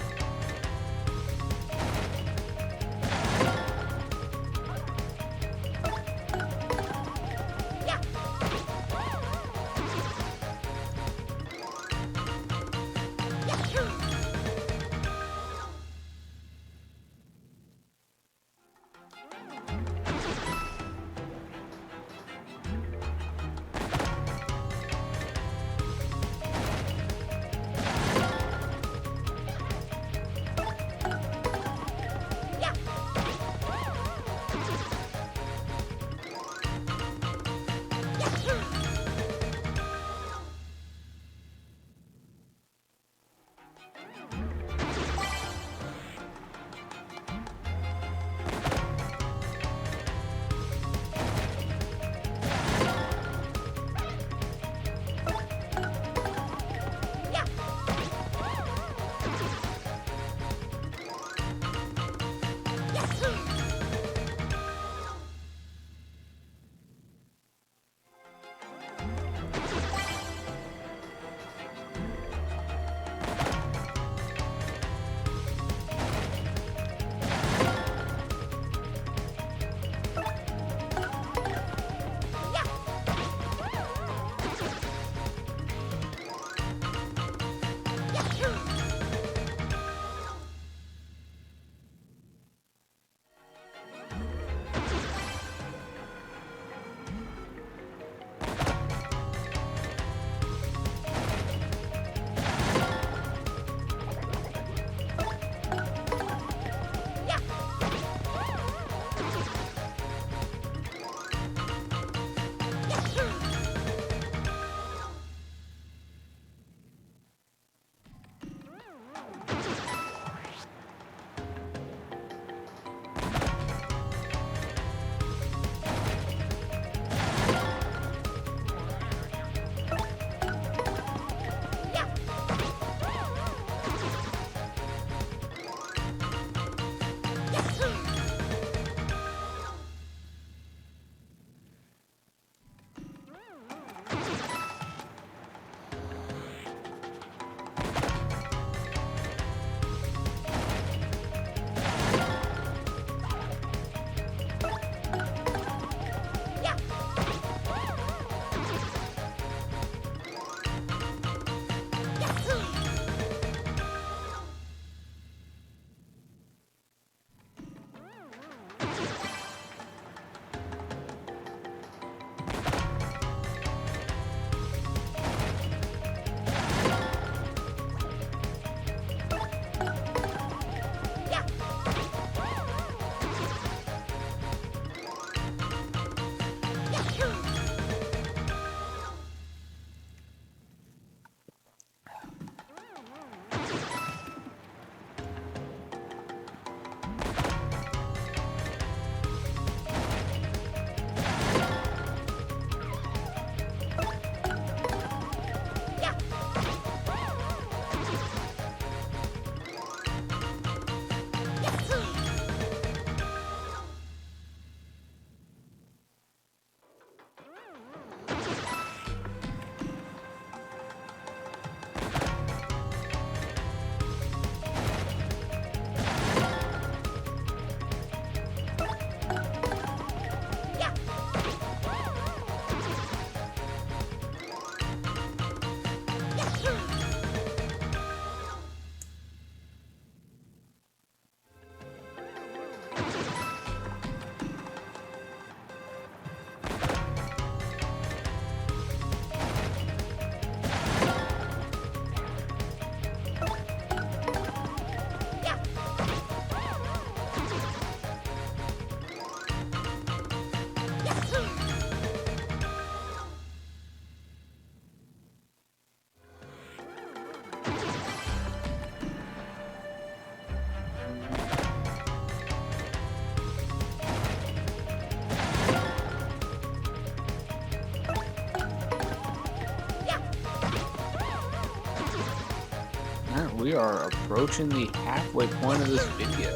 we are approaching the halfway point of this video.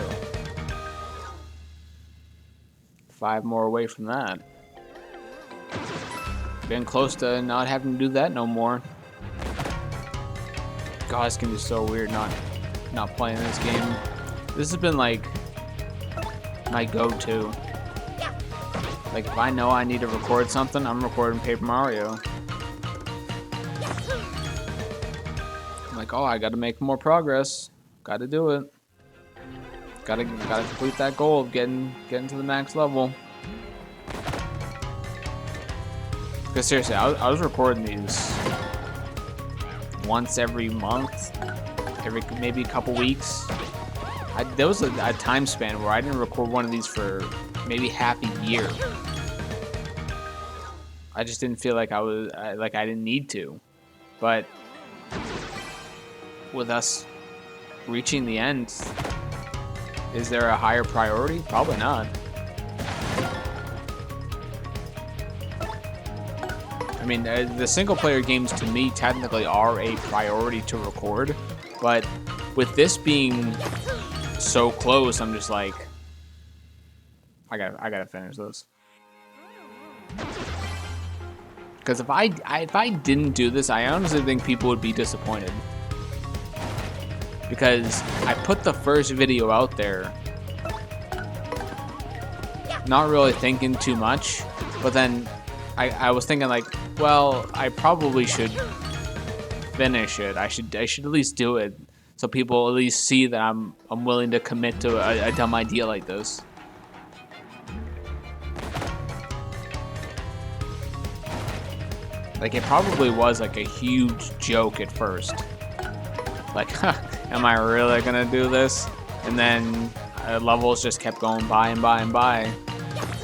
5 more away from that. Getting close to not having to do that no more. God, it's gonna be so weird not playing this game. This has been like my go-to. Like if I know I need to record something, I'm recording Paper Mario. I'm like, oh, I gotta make more progress. Gotta do it. Gotta complete that goal of getting to the max level. Because seriously, I was recording these once every month, maybe a couple weeks. There was a time span where I didn't record one of these for maybe half a year. I just didn't feel like I didn't need to. But with us reaching the end, is there a higher priority? Probably not. I mean, the single-player games to me technically are a priority to record, but with this being so close, I'm just like, I gotta finish this. Because if I didn't do this, I honestly think people would be disappointed. Because I put the first video out there, not really thinking too much, but then I was thinking like, well, I probably should finish it. I should at least do it, so people at least see that I'm willing to commit to a dumb idea like this. Like it probably was like a huge joke at first. Like, huh, am I really gonna do this? And then levels just kept going by and by and by.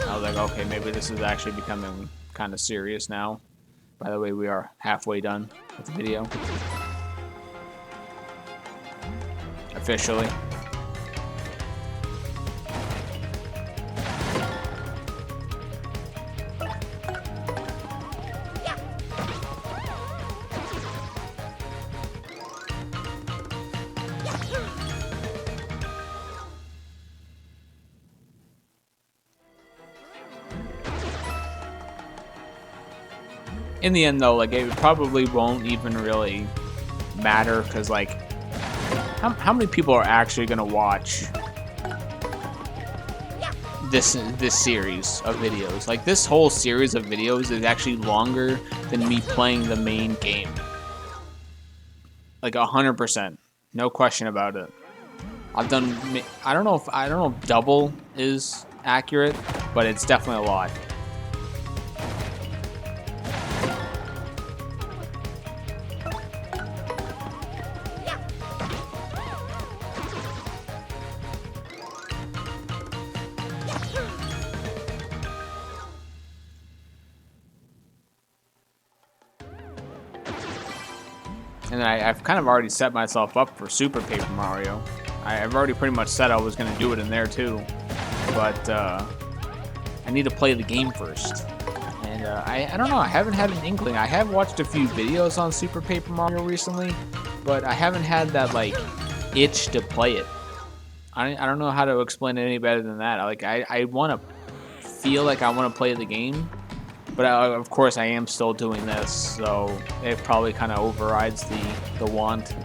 I was like, okay, maybe this is actually becoming kind of serious now. By the way, we are halfway done with the video. Officially. In the end, though, like, it probably won't even really matter, because, like, how many people are actually going to watch this series of videos? Like, this whole series of videos is actually longer than me playing the main game. Like, 100%. No question about it. I've done, I don't know if double is accurate, but it's definitely a lot. And I've kind of already set myself up for Super Paper Mario. I've already pretty much said I was going to do it in there too. But I need to play the game first. And I don't know, I haven't had an inkling. I have watched a few videos on Super Paper Mario recently, but I haven't had that, like, itch to play it. I don't know how to explain it any better than that. Like, I want to feel like I want to play the game. But of course, I am still doing this, so it probably kind of overrides the want.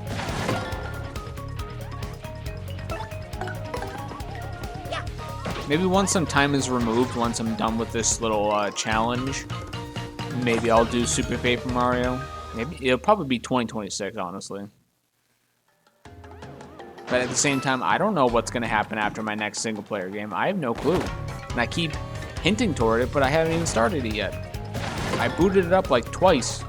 Maybe once some time is removed, once I'm done with this little challenge, maybe I'll do Super Paper Mario. Maybe it'll probably be 2026, honestly. But at the same time, I don't know what's going to happen after my next single-player game. I have no clue. And I keep hinting toward it, but I haven't even started it yet. I booted it up like twice.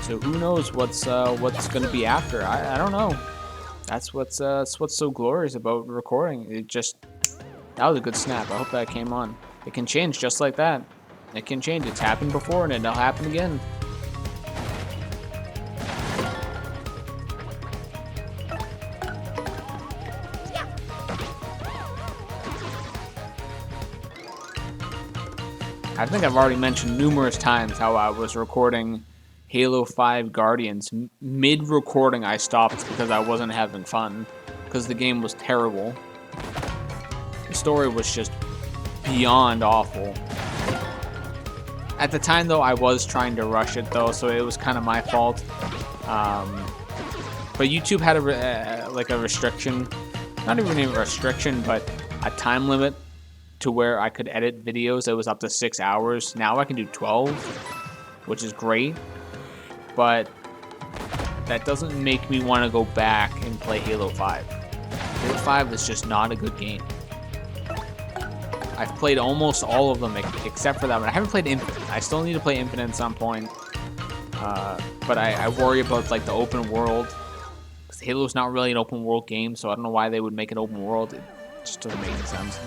So who knows what's going to be after? I don't know. That's what's so glorious about recording. That was a good snap. I hope that came on. It can change just like that. It can change. It's happened before and it'll happen again. I think I've already mentioned numerous times how I was recording Halo 5 Guardians. Mid-recording, I stopped because I wasn't having fun, because the game was terrible. The story was just beyond awful. At the time, though, I was trying to rush it, though, so it was kind of my fault. But YouTube had a restriction, not even a restriction, but a time limit to where I could edit videos that was up to 6 hours. Now I can do 12, which is great, but that doesn't make me want to go back and play Halo 5. Halo 5 is just not a good game. I've played almost all of them except for that one. I haven't played Infinite. I still need to play Infinite at some point. But I worry about like the open world, because Halo's not really an open world game, so I don't know why they would make an open world. It just doesn't make any sense.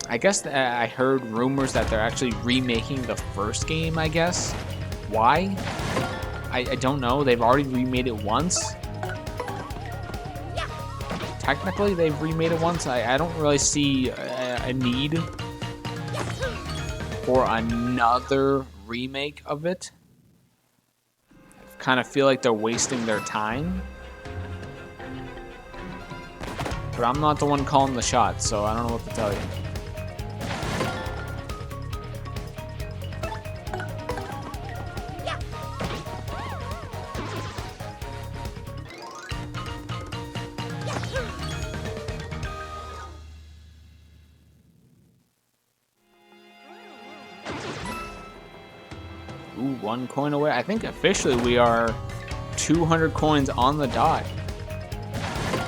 I guess I heard rumors that they're actually remaking the first game, I guess. Why? I don't know. They've already remade it once. Technically, they've remade it once. I don't really see a need for another remake of it. I kind of feel like they're wasting their time. But I'm not the one calling the shots, so I don't know what to tell you. Ooh, 1 coin away. I think officially we are 200 coins on the dot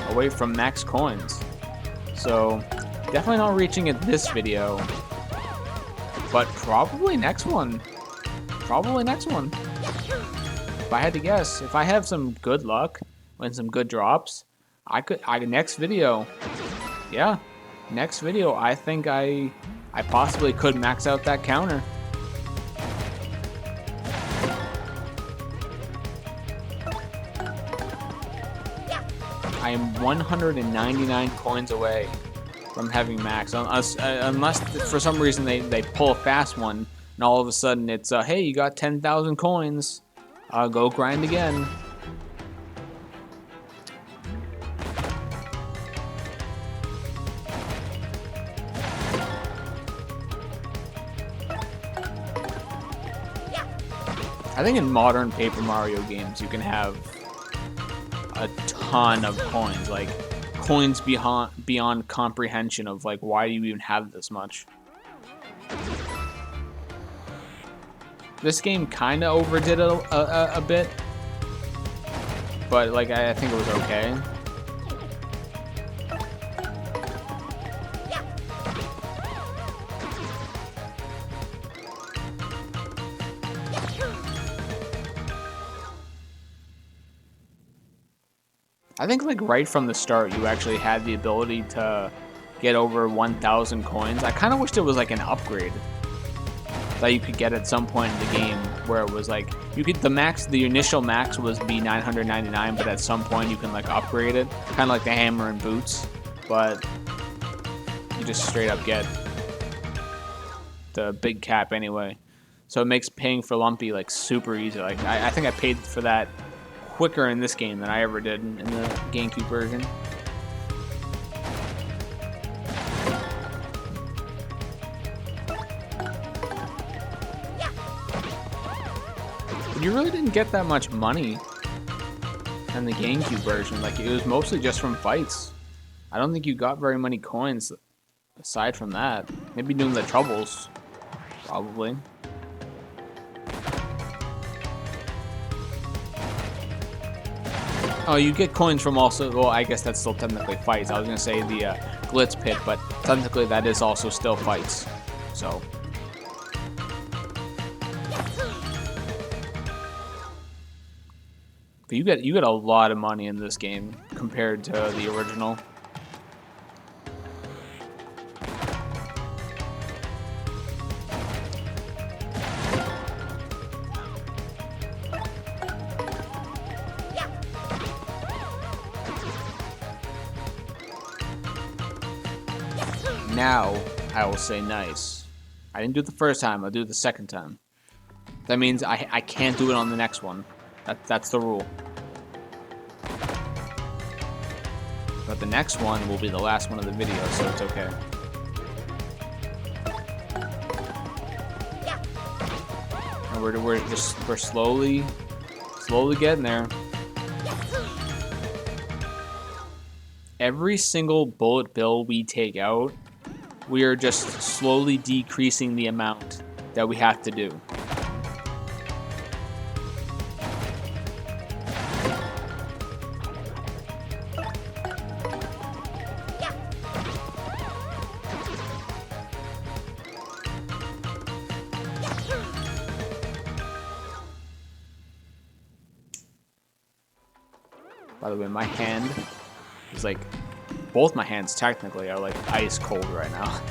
away from max coins. So definitely not reaching it this video, but probably next one. Probably next one. If I had to guess, if I have some good luck and some good drops, next video. Yeah, next video, I think I possibly could max out that counter. I am 199 coins away from having max, unless for some reason they pull a fast one and all of a sudden it's hey, you got 10,000 coins, go grind again. I think in modern Paper Mario games you can have a ton of coins, like coins beyond comprehension of like, why do you even have this much? This game kind of overdid it a bit, but like I think it was okay. I think like right from the start you actually had the ability to get over 1,000 coins. I kind of wished it was like an upgrade that you could get at some point in the game, where it was like you could the initial max was be 999, but at some point you can like upgrade it, kind of like the hammer and boots, but you just straight up get the big cap anyway. So it makes paying for Lumpy like super easy. Like I think I paid for that quicker in this game than I ever did in the GameCube version. But you really didn't get that much money in the GameCube version. Like it was mostly just from fights. I don't think you got very many coins aside from that. Maybe doing the troubles, probably. Oh, you get coins from also, well, I guess that's still technically fights. I was going to say the Glitz Pit, but technically that is also still fights. So. But you get a lot of money in this game compared to the original. Now, I will say nice. I didn't do it the first time. I'll do it the second time. That means I can't do it on the next one. That's the rule. But the next one will be the last one of the video, so it's okay. And we're slowly getting there. Every single bullet bill we take out, we are just slowly decreasing the amount that we have to do. By the way, my hand is like, both my hands technically are like ice cold right now.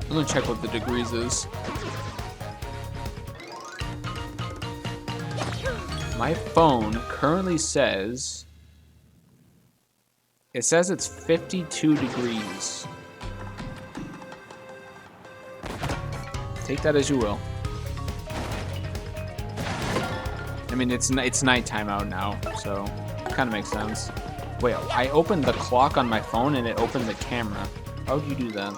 I'm gonna check what the degrees is. My phone currently says, it says it's 52 degrees. Take that as you will. I mean, it's nighttime out now, so it kind of makes sense. Wait, I opened the clock on my phone and it opened the camera. How would you do that?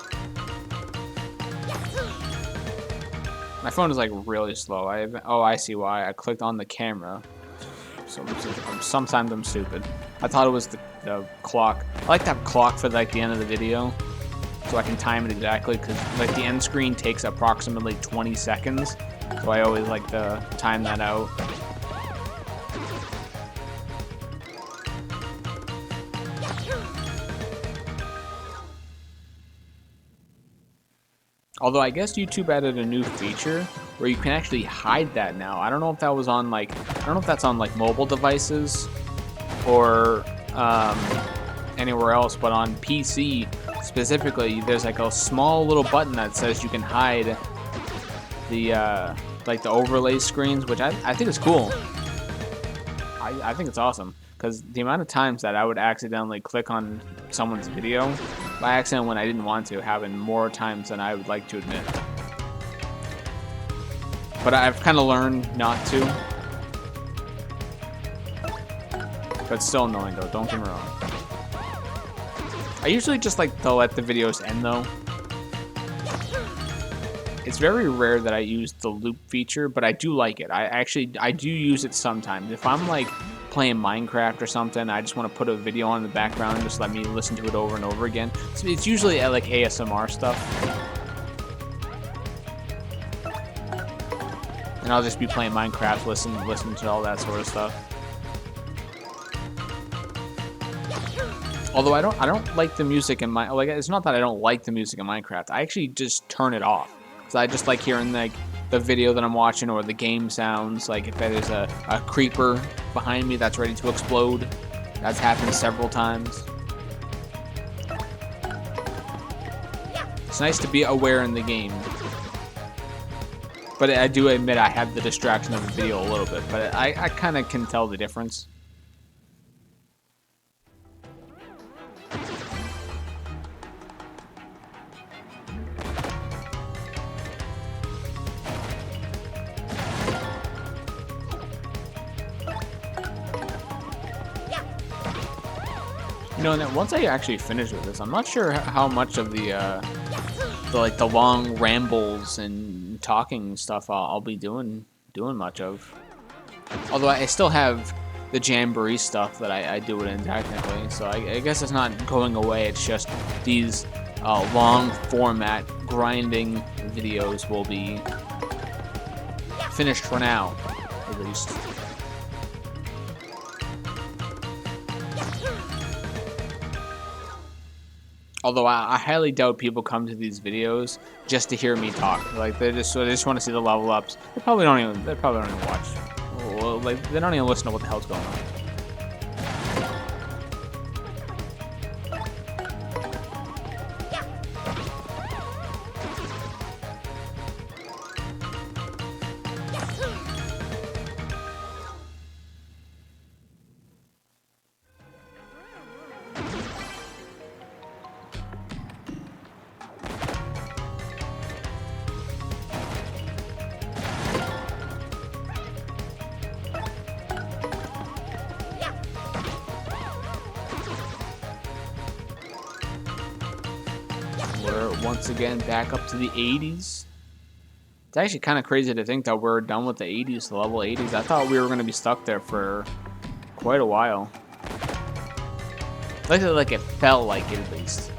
My phone is like really slow. Oh, I see why. I clicked on the camera. So sometimes I'm stupid. I thought it was the clock. I like to have clock for like the end of the video, so I can time it exactly, because like the end screen takes approximately 20 seconds, so I always like to time that out. Although I guess YouTube added a new feature where you can actually hide that now. I don't know if that was on like, I don't know if that's on like mobile devices or anywhere else, but on PC specifically, there's like a small little button that says you can hide the like the overlay screens, which I think is cool. I think it's awesome, because the amount of times that I would accidentally click on someone's video by accident when I didn't want to happened more times than I would like to admit. But I've kind of learned not to. But it's still annoying though, don't get me wrong. I usually just like to let the videos end though. It's very rare that I use the loop feature, but I do like it. I do use it sometimes. If I'm like playing Minecraft or something, I just want to put a video on in the background and just let me listen to it over and over again. So it's usually like ASMR stuff. And I'll just be playing Minecraft, listen to all that sort of stuff. Although I don't like the music in my, like, it's not that I don't like the music in Minecraft. I actually just turn it off. So I just like hearing like the video that I'm watching or the game sounds. Like if there's a creeper behind me that's ready to explode. That's happened several times. It's nice to be aware in the game. But I do admit I have the distraction of the video a little bit. But I kind of can tell the difference. You know, and then once I actually finish with this, I'm not sure how much of the long rambles and talking stuff I'll be doing much of. Although I still have the Jamboree stuff that I do it in technically, so I guess it's not going away. It's just these long format grinding videos will be finished for now, at least. Although I highly doubt people come to these videos just to hear me talk. Like they just want to see the level ups. They probably don't even watch. Well, like they don't even listen to what the hell's going on. we're once again back up to the 80s. It's actually kind of crazy to think that we're done with the 80s, the level 80s. I thought we were going to be stuck there for quite a while. Like it felt like it at least.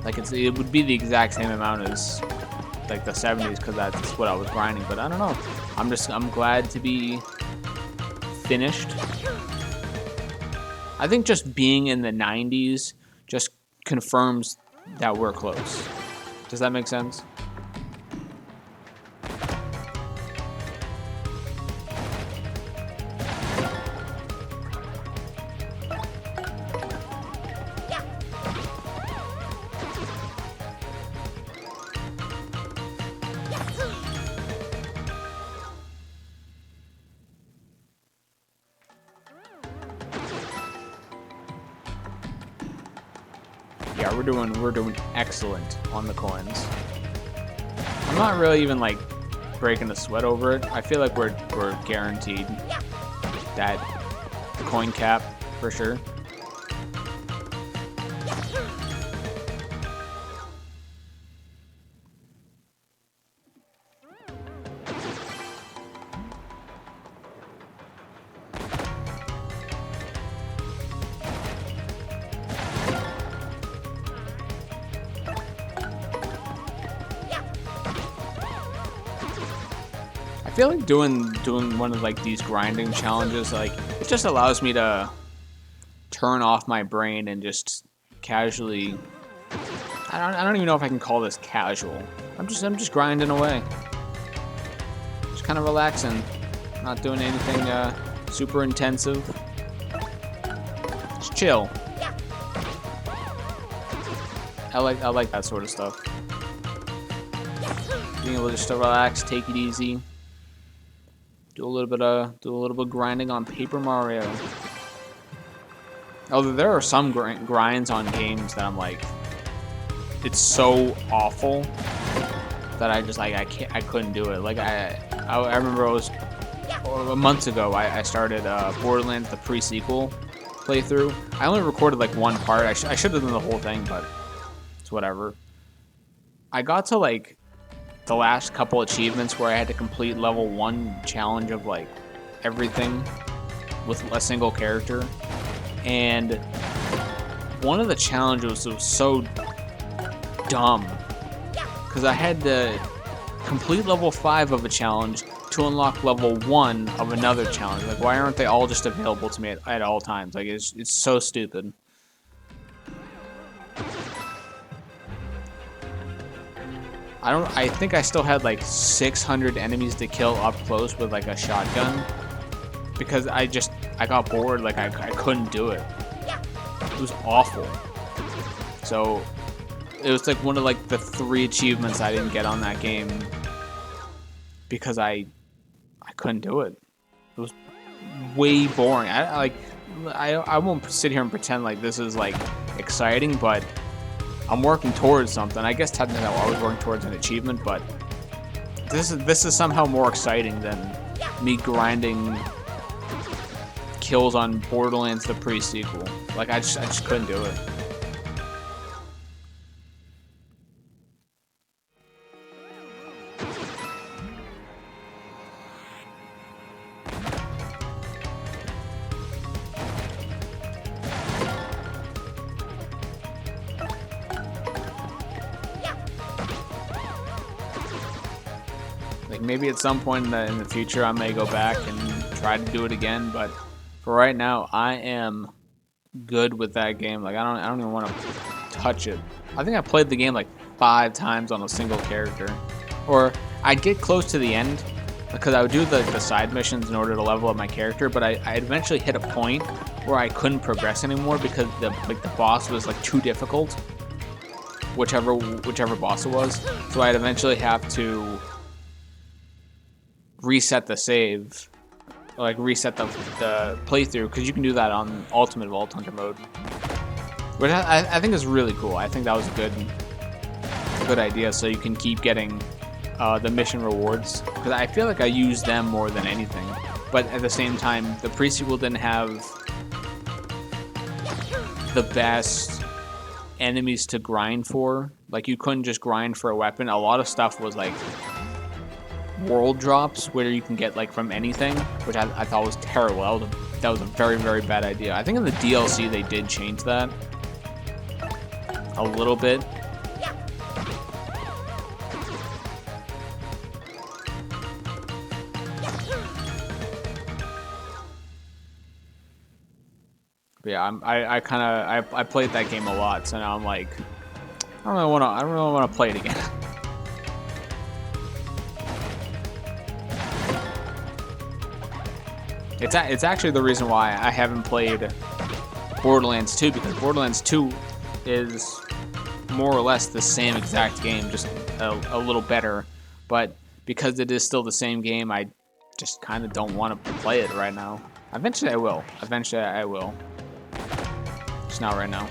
Like it would be the exact same amount as like the 70s because that's what I was grinding. But I don't know. I'm glad to be finished. I think just being in the 90s just confirms that we're close. Does that make sense? Yeah, we're doing excellent on the coins. I'm not really even like breaking a sweat over it. I feel like we're guaranteed that coin cap for sure. I feel like doing one of like these grinding challenges, like it just allows me to turn off my brain and just casually. I don't even know if I can call this casual. I'm just grinding away, just kind of relaxing, not doing anything super intensive. Just chill. I like that sort of stuff. Being able to just relax, take it easy. Do a little bit of grinding on Paper Mario. Although there are some grinds on games that I'm like, it's so awful that I just like I couldn't do it. Like I remember it was months ago. I started Borderlands the pre-sequel playthrough. I only recorded like one part. I should have done the whole thing, but it's whatever. I got to like the last couple achievements where I had to complete level 1 challenge of like everything with a single character, and one of the challenges was so dumb because I had to complete level 5 of a challenge to unlock level 1 of another challenge. Like, why aren't they all just available to me at all times? Like, it's so stupid. I think I still had like 600 enemies to kill up close with like a shotgun because I got bored. Like I couldn't do it. It was awful. So it was like one of like the 3 achievements I didn't get on that game because I couldn't do it. It was way boring. I won't sit here and pretend like this is like exciting, but I'm working towards something. I guess technically I was working towards an achievement, but this is somehow more exciting than me grinding kills on Borderlands the pre-sequel. Like I just couldn't do it. Like maybe at some point in the future I may go back and try to do it again, but for right now I am good with that game. Like I don't even want to touch it. I think I played the game like 5 times on a single character, or I'd get close to the end because I would do the side missions in order to level up my character, but I'd eventually hit a point where I couldn't progress anymore because the boss was like too difficult, whichever boss it was. So I'd eventually have to reset the save, like reset the playthrough, because you can do that on Ultimate Vault Hunter mode, which I think is really cool. I think that was a good idea, so you can keep getting the mission rewards, because I feel like I use them more than anything. But at the same time, the pre-sequel didn't have the best enemies to grind for. Like, you couldn't just grind for a weapon. A lot of stuff was like world drops where you can get like from anything, which I thought was terrible. That was a very, very bad idea. I think in the DLC they did change that a little bit. But yeah, I played that game a lot, so now I'm like, I don't really want to play it again. It's actually the reason why I haven't played Borderlands 2, because Borderlands 2 is more or less the same exact game, just a little better. But because it is still the same game, I just kind of don't want to play it right now. Eventually I will. Eventually I will. Just not right now.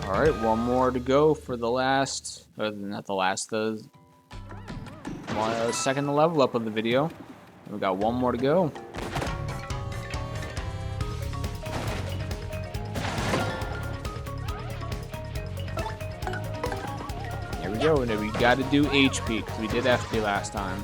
Alright, one more to go for the last, or not the last, the second level up of the video. We got one more to go. There we go, and we got to do HP, because we did FP last time.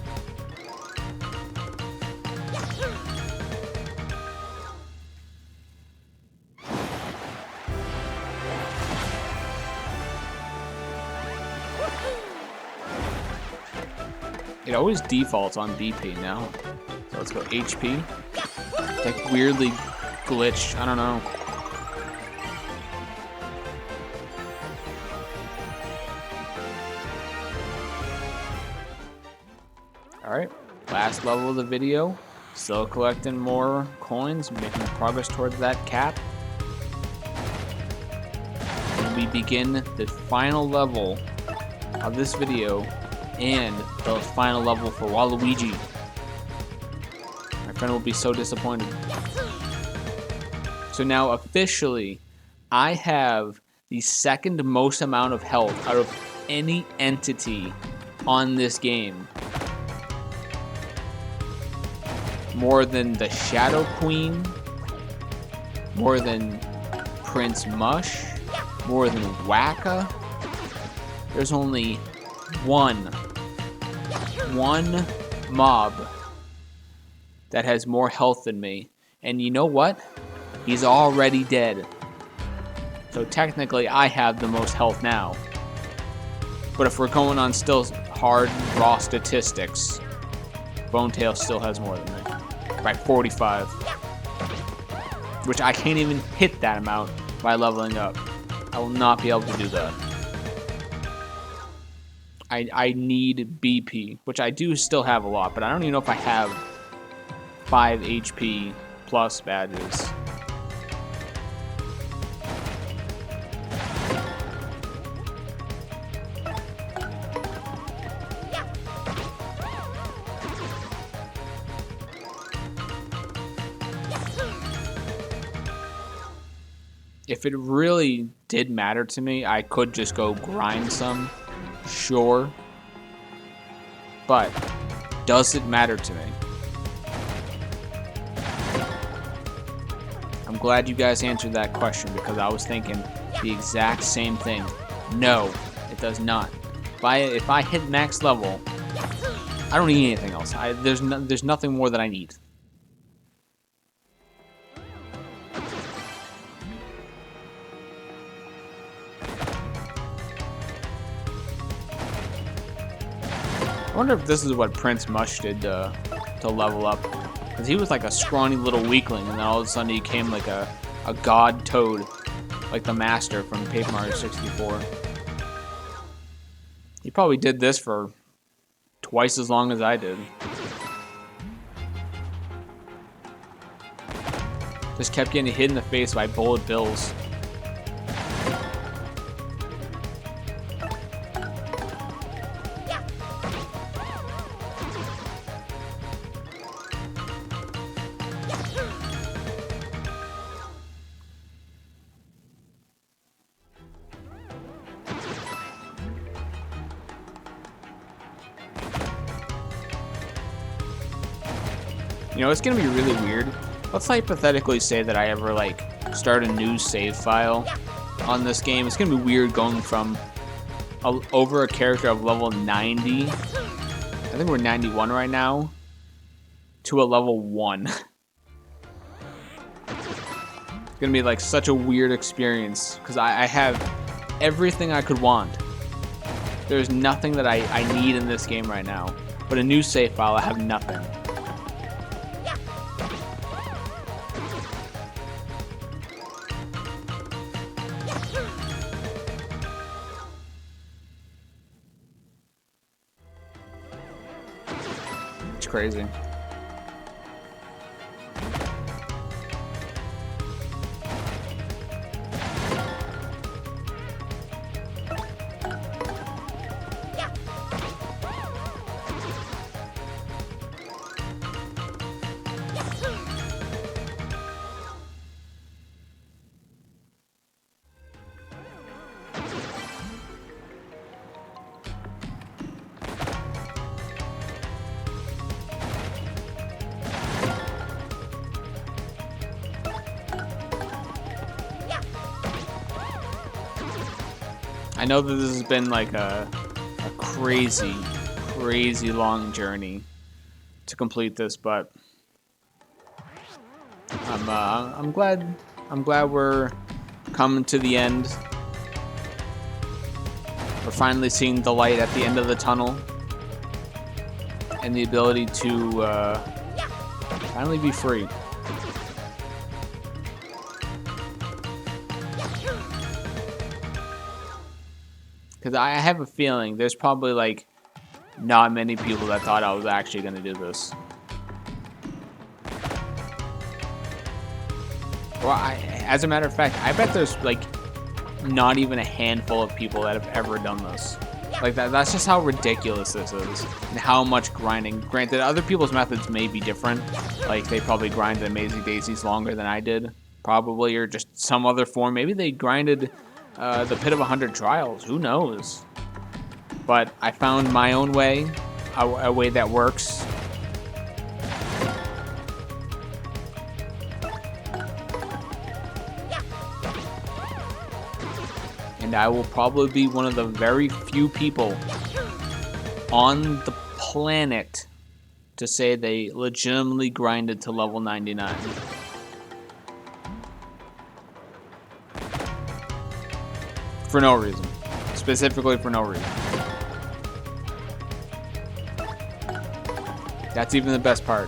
It always defaults on BP now. So let's go HP. Like weirdly glitched. I don't know. Alright. Last level of the video. Still collecting more coins. Making progress towards that cap. And we begin the final level of this video. And the final level for Waluigi. My friend will be so disappointed. So now officially, I have the second most amount of health out of any entity on this game. More than the Shadow Queen, more than Prince Mush, more than Wacka. There's only one mob that has more health than me. And you know what? He's already dead. So technically I have the most health now. But if we're going on still hard raw statistics, Bonetail still has more than me. By 45. Which I can't even hit that amount by leveling up. I will not be able to do that. I need BP, which I do still have a lot, but I don't even know if I have 5 HP plus badges. If it really did matter to me, I could just go grind some. Sure, but does it matter to me? I'm glad you guys answered that question, because I was thinking the exact same thing. No, it does not. If I hit max level, I don't need anything else. There's nothing more that I need. I wonder if this is what Prince Mush did to level up. Because he was like a scrawny little weakling, and then all of a sudden he became like a god toad. Like the master from Paper Mario 64. He probably did this for twice as long as I did. Just kept getting hit in the face by bullet bills. You know, it's gonna be really weird. Let's hypothetically say that I ever, like, start a new save file on this game. It's gonna be weird going from over a character of level 90, I think we're 91 right now, to a level 1. It's gonna be, like, such a weird experience, because I have everything I could want. There's nothing that I need in this game right now. But a new save file, I have nothing. Crazy. I know that this has been like a crazy, crazy long journey to complete this, but I'm glad we're coming to the end. We're finally seeing the light at the end of the tunnel, and the ability to finally be free. Because I have a feeling there's probably, like, not many people that thought I was actually going to do this. Well, as a matter of fact, I bet there's, like, not even a handful of people that have ever done this. Like, that's just how ridiculous this is. And how much grinding. Granted, other people's methods may be different. Like, they probably grinded Amazing Daisies longer than I did. Probably, or just some other form. Maybe they grinded the Pit of 100 Trials. Who knows? But I found my own way. A way that works. And I will probably be one of the very few people on the planet to say they legitimately grinded to level 99. For no reason. Specifically for no reason. That's even the best part.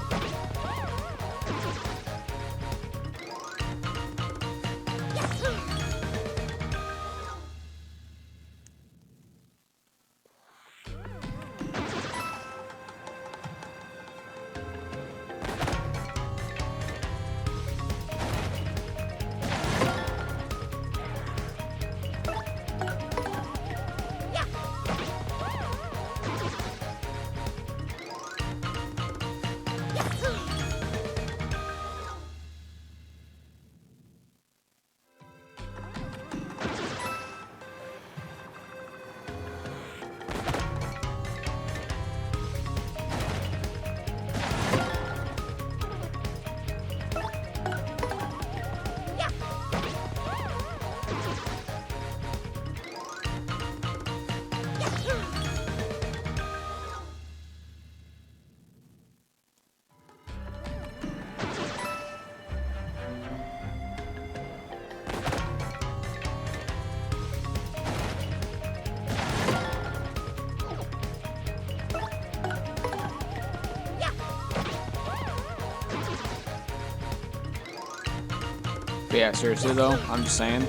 But yeah, seriously though, I'm just saying.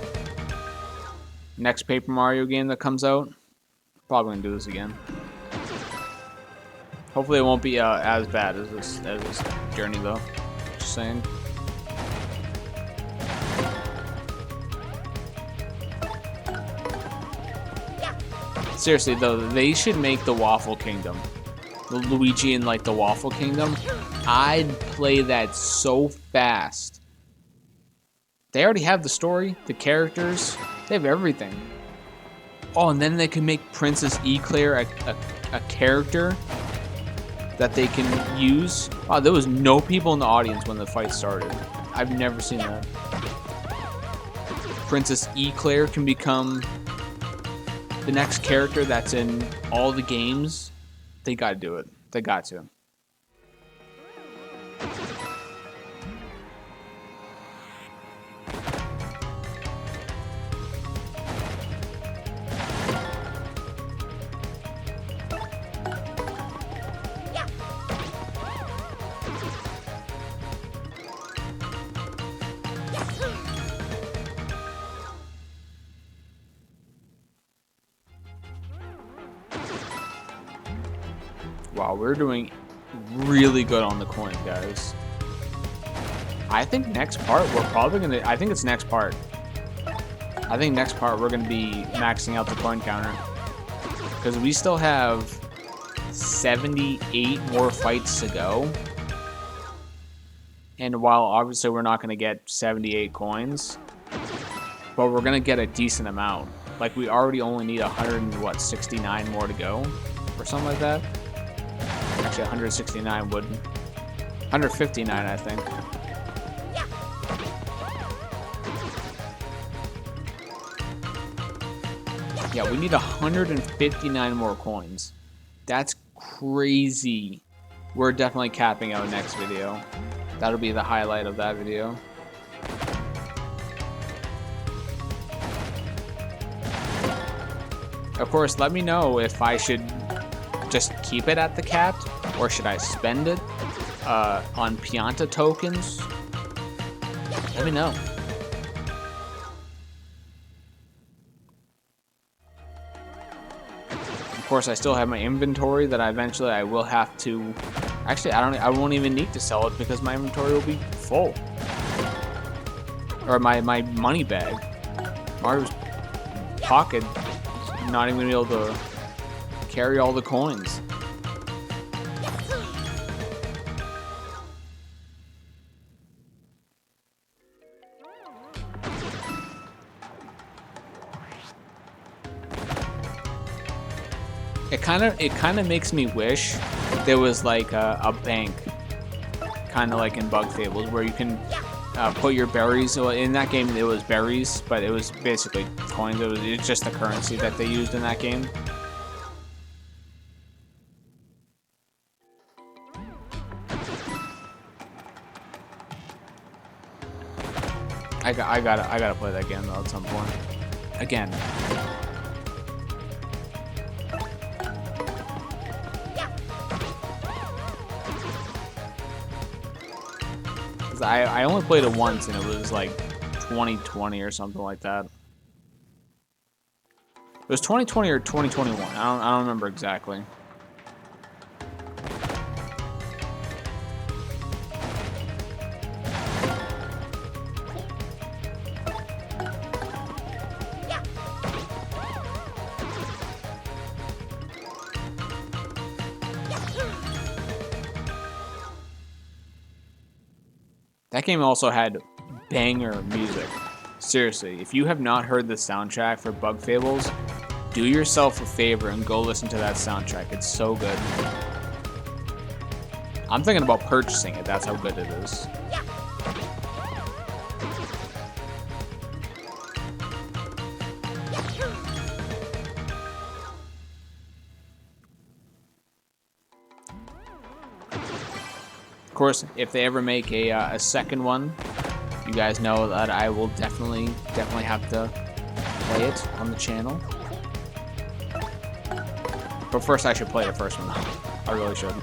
Next Paper Mario game that comes out, probably gonna do this again. Hopefully it won't be as bad as this journey though. Just saying. Seriously though, they should make the Waffle Kingdom. The Luigi in like the Waffle Kingdom. I'd play that so fast. They already have the story, the characters, they have everything. Oh, and then they can make Princess Eclair a character that they can use. Wow, there was no people in the audience when the fight started. I've never seen that. Princess Eclair can become the next character that's in all the games. They gotta do it. They got to. Wow, we're doing really good on the coin, guys. I think next part we're probably gonna. I think it's next part. I think next part we're gonna be maxing out the coin counter because we still have 78 more fights to go. And while obviously we're not gonna get 78 coins, but we're gonna get a decent amount. Like we already only need 169 more to go, or something like that. Actually, 169 would. 159, I think. Yeah, we need 159 more coins. That's crazy. We're definitely capping out next video. That'll be the highlight of that video. Of course, let me know if I should just keep it at the capped, or should I spend it on Pianta tokens? Let me know. Of course, I still have my inventory that eventually I will have to. Actually, I won't even need to sell it because my inventory will be full, or my money bag. Mario's pocket is not even gonna be able to carry all the coins. It kind of makes me wish there was like a bank, kind of like in Bug Fables, where you can put your berries. Well, in that game, it was berries, but it was basically coins. It's just the currency that they used in that game. I gotta play that game though at some point. Again. I only played it once and it was like 2020 or something like that. It was 2020 or 2021. I don't remember exactly. That game also had banger music. Seriously, if you have not heard the soundtrack for Bug Fables, do yourself a favor and go listen to that soundtrack. It's so good. I'm thinking about purchasing it. That's how good it is. Of course, if they ever make a second one, you guys know that I will definitely have to play it on the channel. But first, I should play the first one. I really should.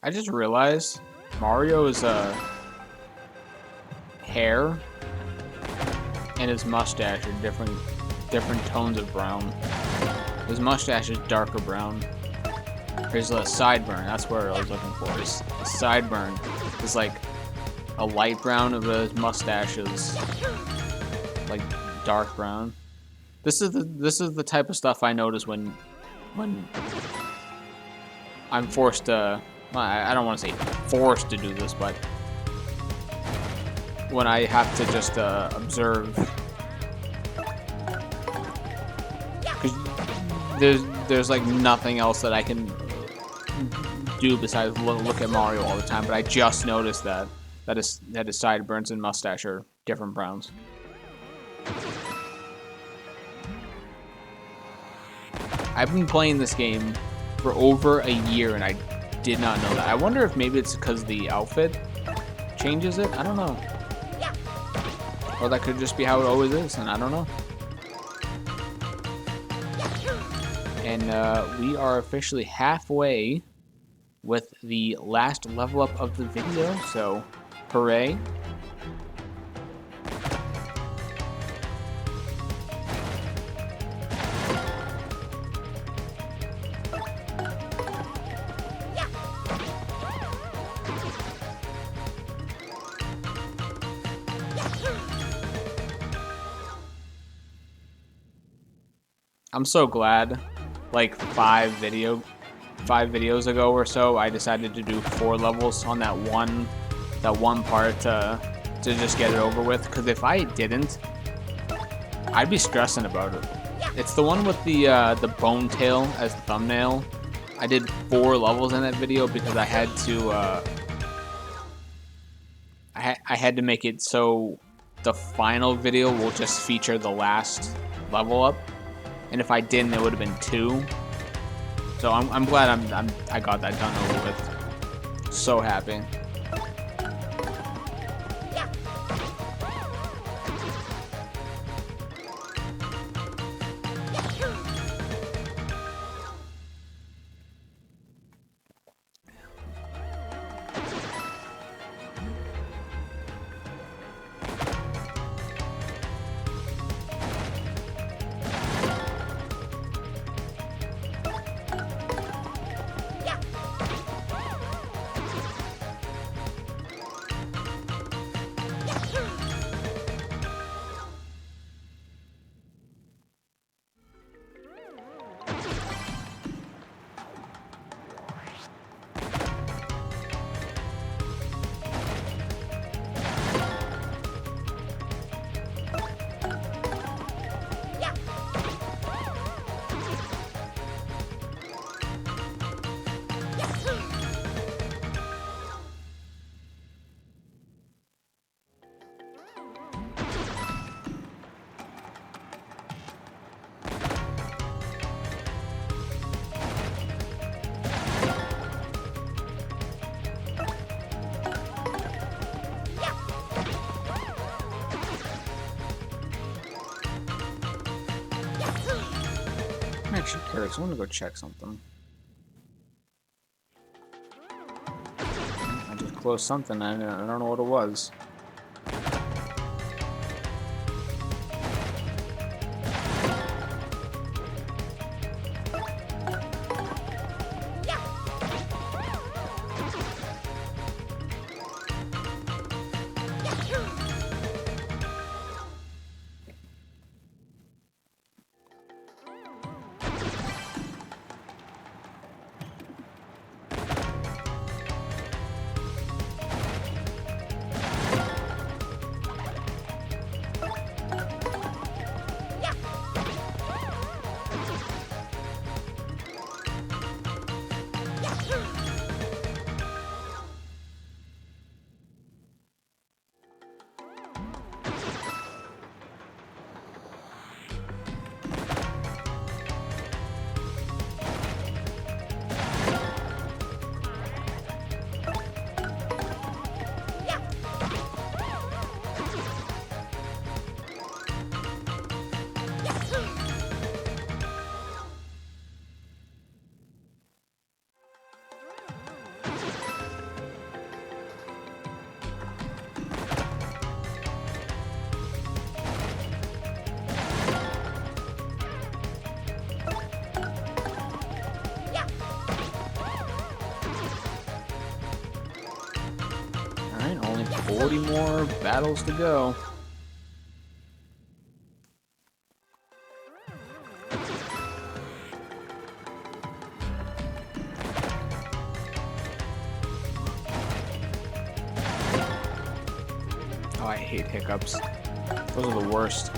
I just realized Mario's hair and his mustache are different tones of brown. His mustache is darker brown. His sideburn, that's where I was looking for. His sideburn is like a light brown, of his mustache is like dark brown. This is the type of stuff I notice when I'm forced to. I don't want to say forced to do this, but when I have to just observe, because there's like nothing else that I can do besides look at Mario all the time. But I just noticed that his sideburns and mustache are different browns. I've been playing this game for over a year and I did not know that. I wonder if maybe it's because the outfit changes it. I don't know. Or that could just be how it always is, and I don't know. And we are officially halfway with the last level up of the video, so hooray. I'm so glad, like 5 videos ago or so, I decided to do 4 levels on that one part to just get it over with. Because if I didn't, I'd be stressing about it. It's the one with the bone tail as the thumbnail. I did 4 levels in that video because I had to I had to make it so the final video will just feature the last level up. And if I didn't, it would have been 2. So I'm glad I got that done over with. So happy. I'm actually curious. I want to go check something. I just closed something. I don't know what it was. 40 more battles to go. Oh, I hate hiccups. Those are the worst.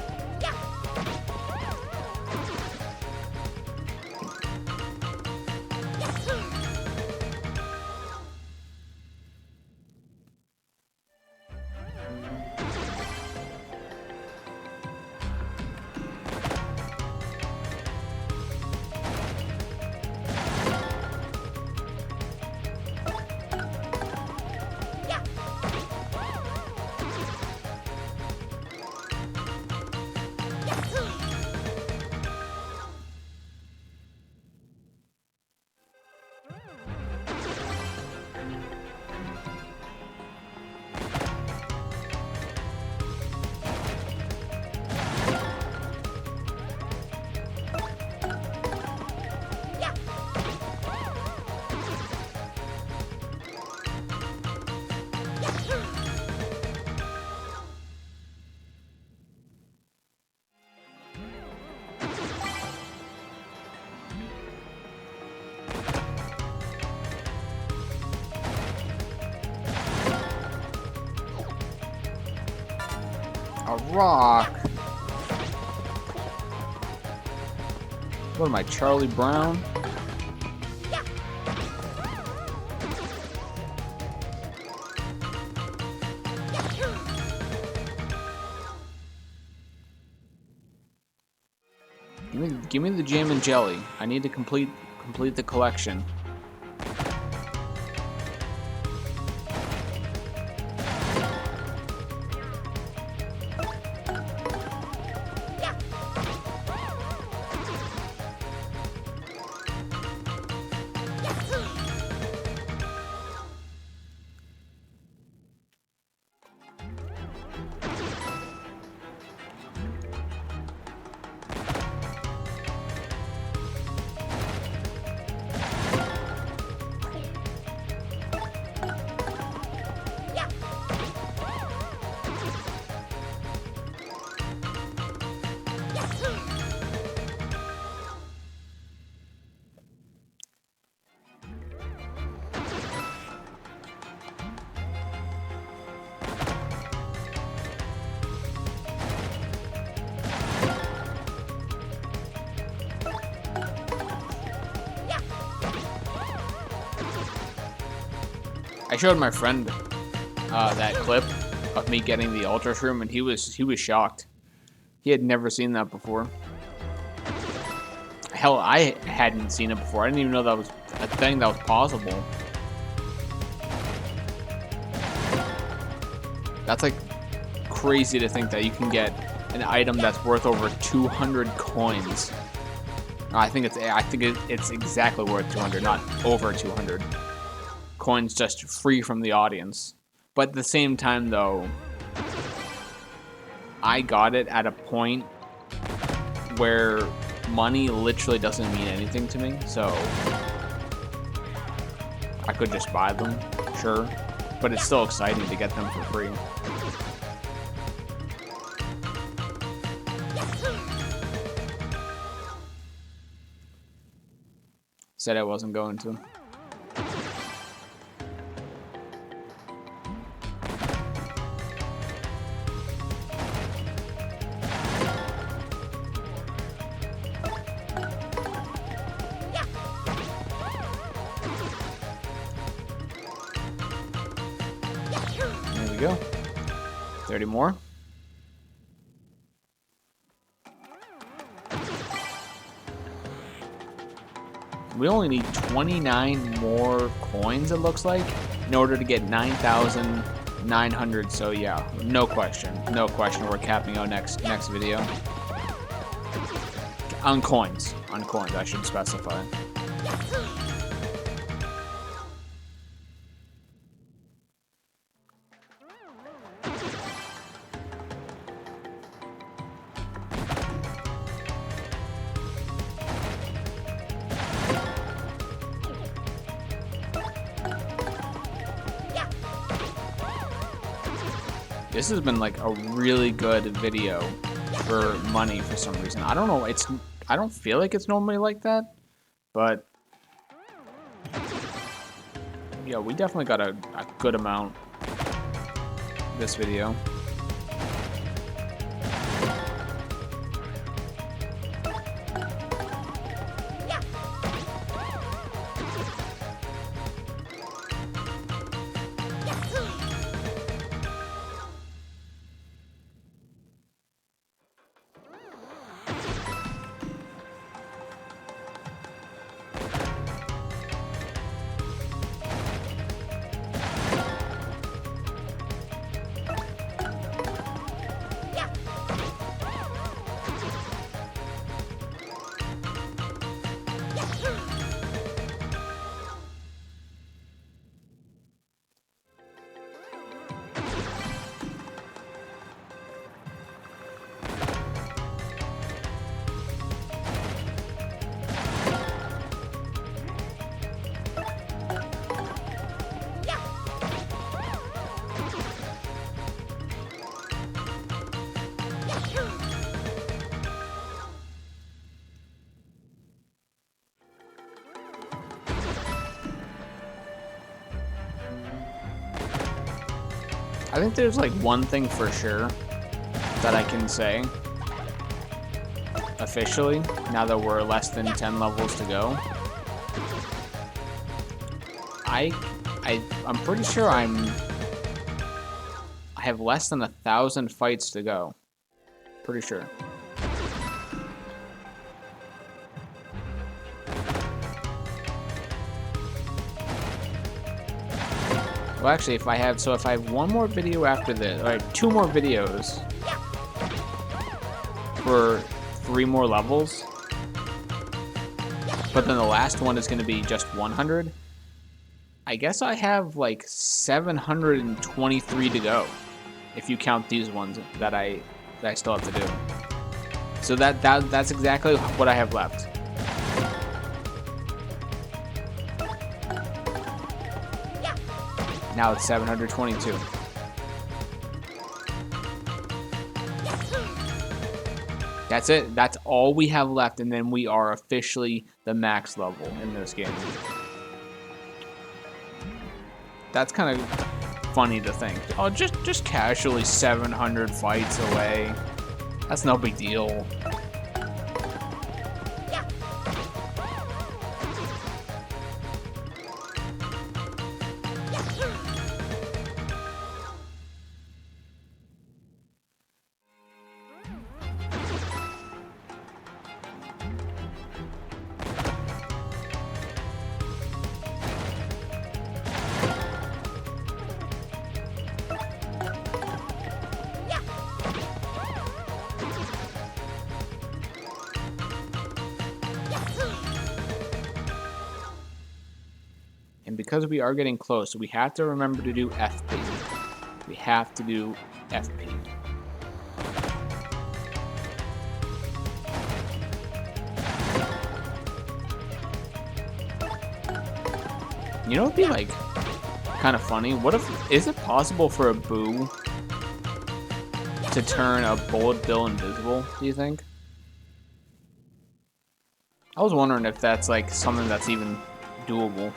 A rock. What am I, Charlie Brown? Give me the jam and jelly. I need to complete the collection. I showed my friend that clip of me getting the Ultra Shroom, and he was shocked. He had never seen that before. Hell, I hadn't seen it before. I didn't even know that was a thing that was possible. That's like crazy to think that you can get an item that's worth over 200 coins. I think it's exactly worth 200, not over 200 coins, just free from the audience. But at the same time, though, I got it at a point where money literally doesn't mean anything to me, so I could just buy them, sure, but it's still exciting to get them for free. Said I wasn't going to. There we go. 30 more. We only need 29 more coins, it looks like, in order to get 9,900. So yeah, no question, we're capping out next video. On coins, I should specify. This has been like a really good video for money for some reason. I don't know. I don't feel like it's normally like that, but yeah, we definitely got a good amount this video. I think there's like one thing for sure that I can say officially, now that we're less than 10 levels to go. I'm pretty sure I have less than 1,000 fights to go. Pretty sure. Well, actually, if I have one more video after this, or 2 more videos for 3 more levels, but then the last one is going to be just 100, I guess I have like 723 to go, if you count these ones that I still have to do. So that's exactly what I have left. Now it's 722. That's it. That's all we have left, and then we are officially the max level in this game. That's kind of funny to think. Oh, just casually 700 fights away. That's no big deal. And because we are getting close, we have to remember to do FP. We have to do FP. You know, it'd be like kind of funny. What if, is it possible for a Boo to turn a Bullet Bill invisible, do you think? I was wondering if that's like something that's even doable.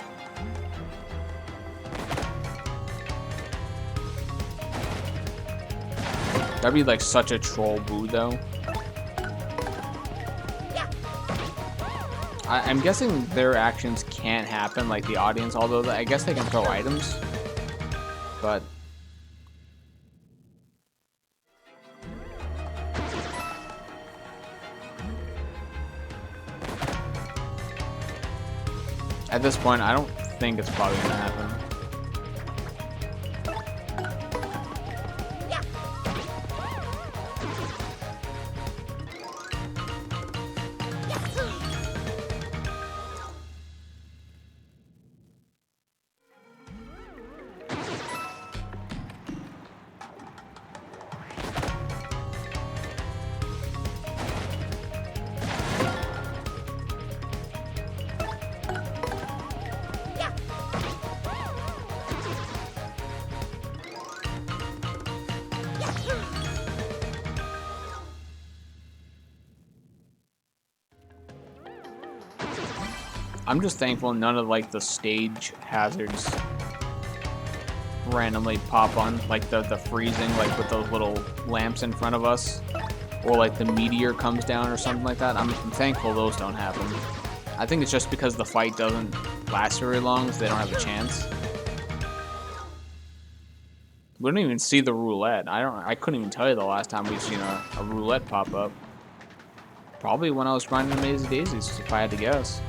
That'd be like such a troll Boo though. I'm guessing their actions can't happen like the audience, although I guess they can throw items. But at this point, I don't think it's probably gonna happen. I'm just thankful none of like the stage hazards randomly pop on, like the freezing, like with those little lamps in front of us, or like the meteor comes down or something like that. I'm thankful those don't happen. I think it's just because the fight doesn't last very long, so they don't have a chance. We don't even see the roulette. I couldn't even tell you the last time we've seen a roulette pop up. Probably when I was grinding Maze Daisies, if I had to guess.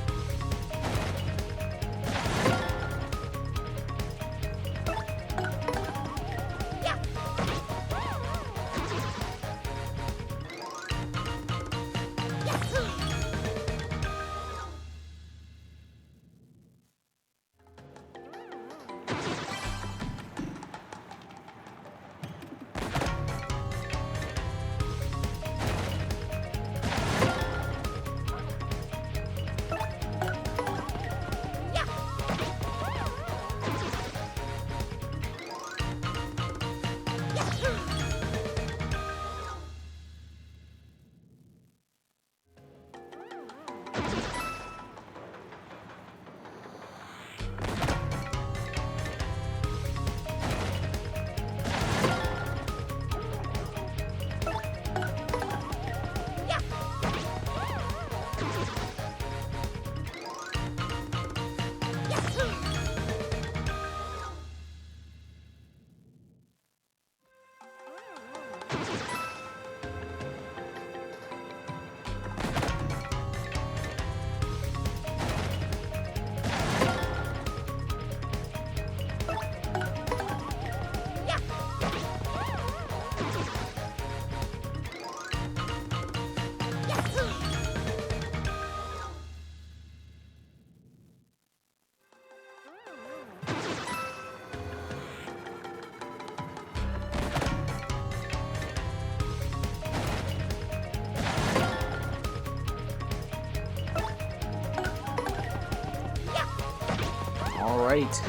Alright.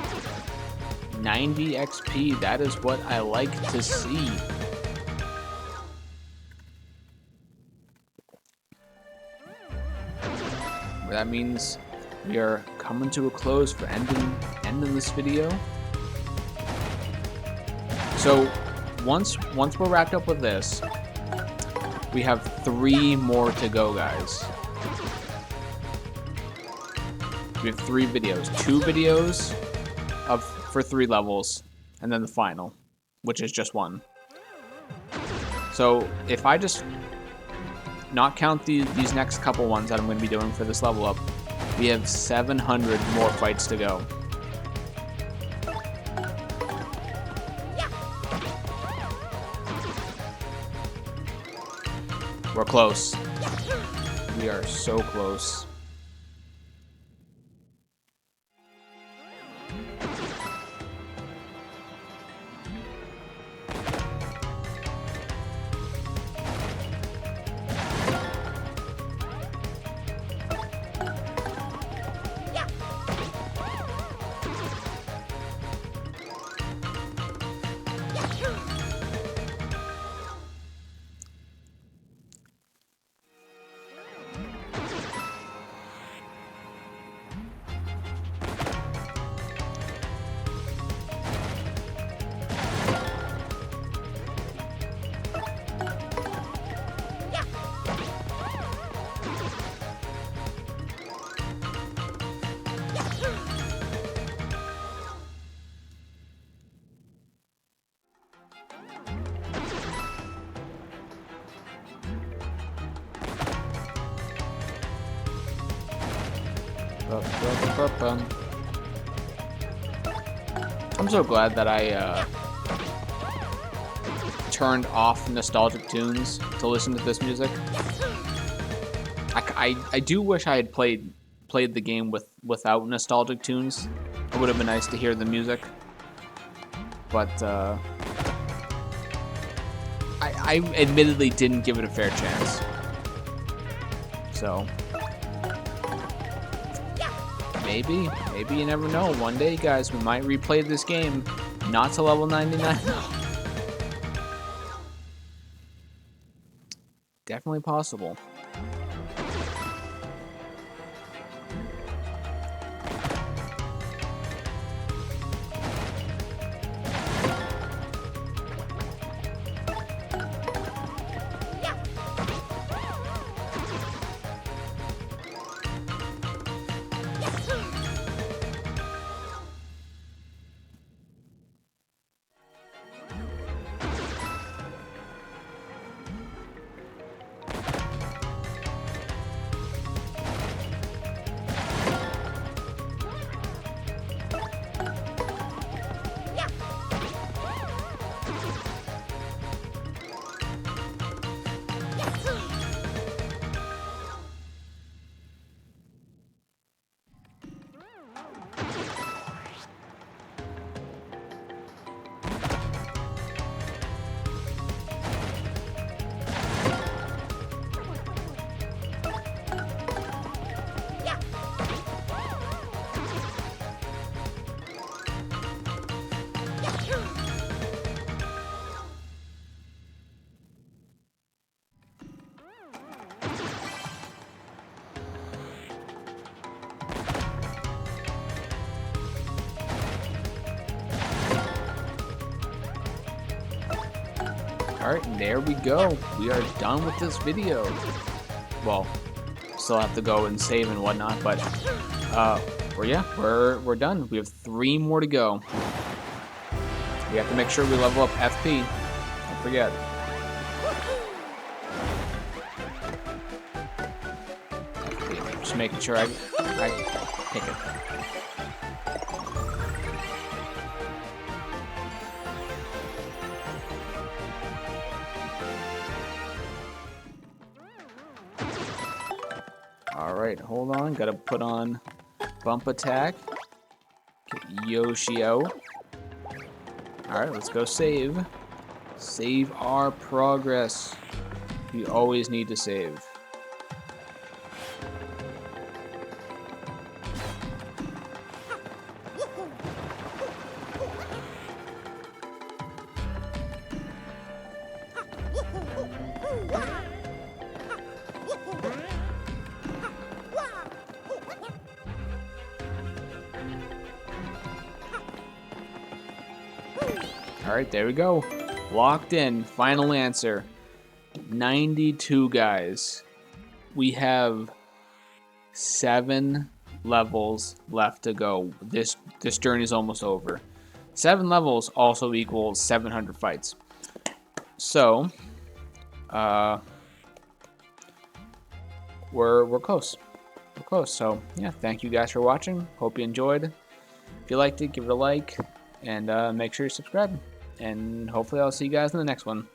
90 XP, that is what I like to see. That means we are coming to a close for ending this video. So once we're wrapped up with this, we have 3 more to go, guys. We have 3 videos. 2 videos for 3 levels, and then the final, which is just 1. So if I just not count these next couple ones that I'm going to be doing for this level up, we have 700 more fights to go. We're close. We are so close. I'm so glad that I turned off nostalgic tunes to listen to this music. I do wish I had played the game without nostalgic tunes. It would have been nice to hear the music, but I admittedly didn't give it a fair chance. So maybe you never know. One day, guys, we might replay this game, not to level 99 though. Definitely possible. Alright, and there we go. We are done with this video. Well, still have to go and save and whatnot, but we're done. We have 3 more to go. We have to make sure we level up FP. Don't forget. FP. Just making sure I pick it. Alright, hold on. Gotta put on bump attack. Get Yoshio. Alright, let's go save. Save our progress. We always need to save. Alright, there we go. Locked in. Final answer. 92 guys. We have 7 levels left to go. This journey is almost over. 7 levels also equals 700 fights. So, we're close. We're close. So, yeah, thank you guys for watching. Hope you enjoyed. If you liked it, give it a like. And make sure you subscribe. And hopefully I'll see you guys in the next one.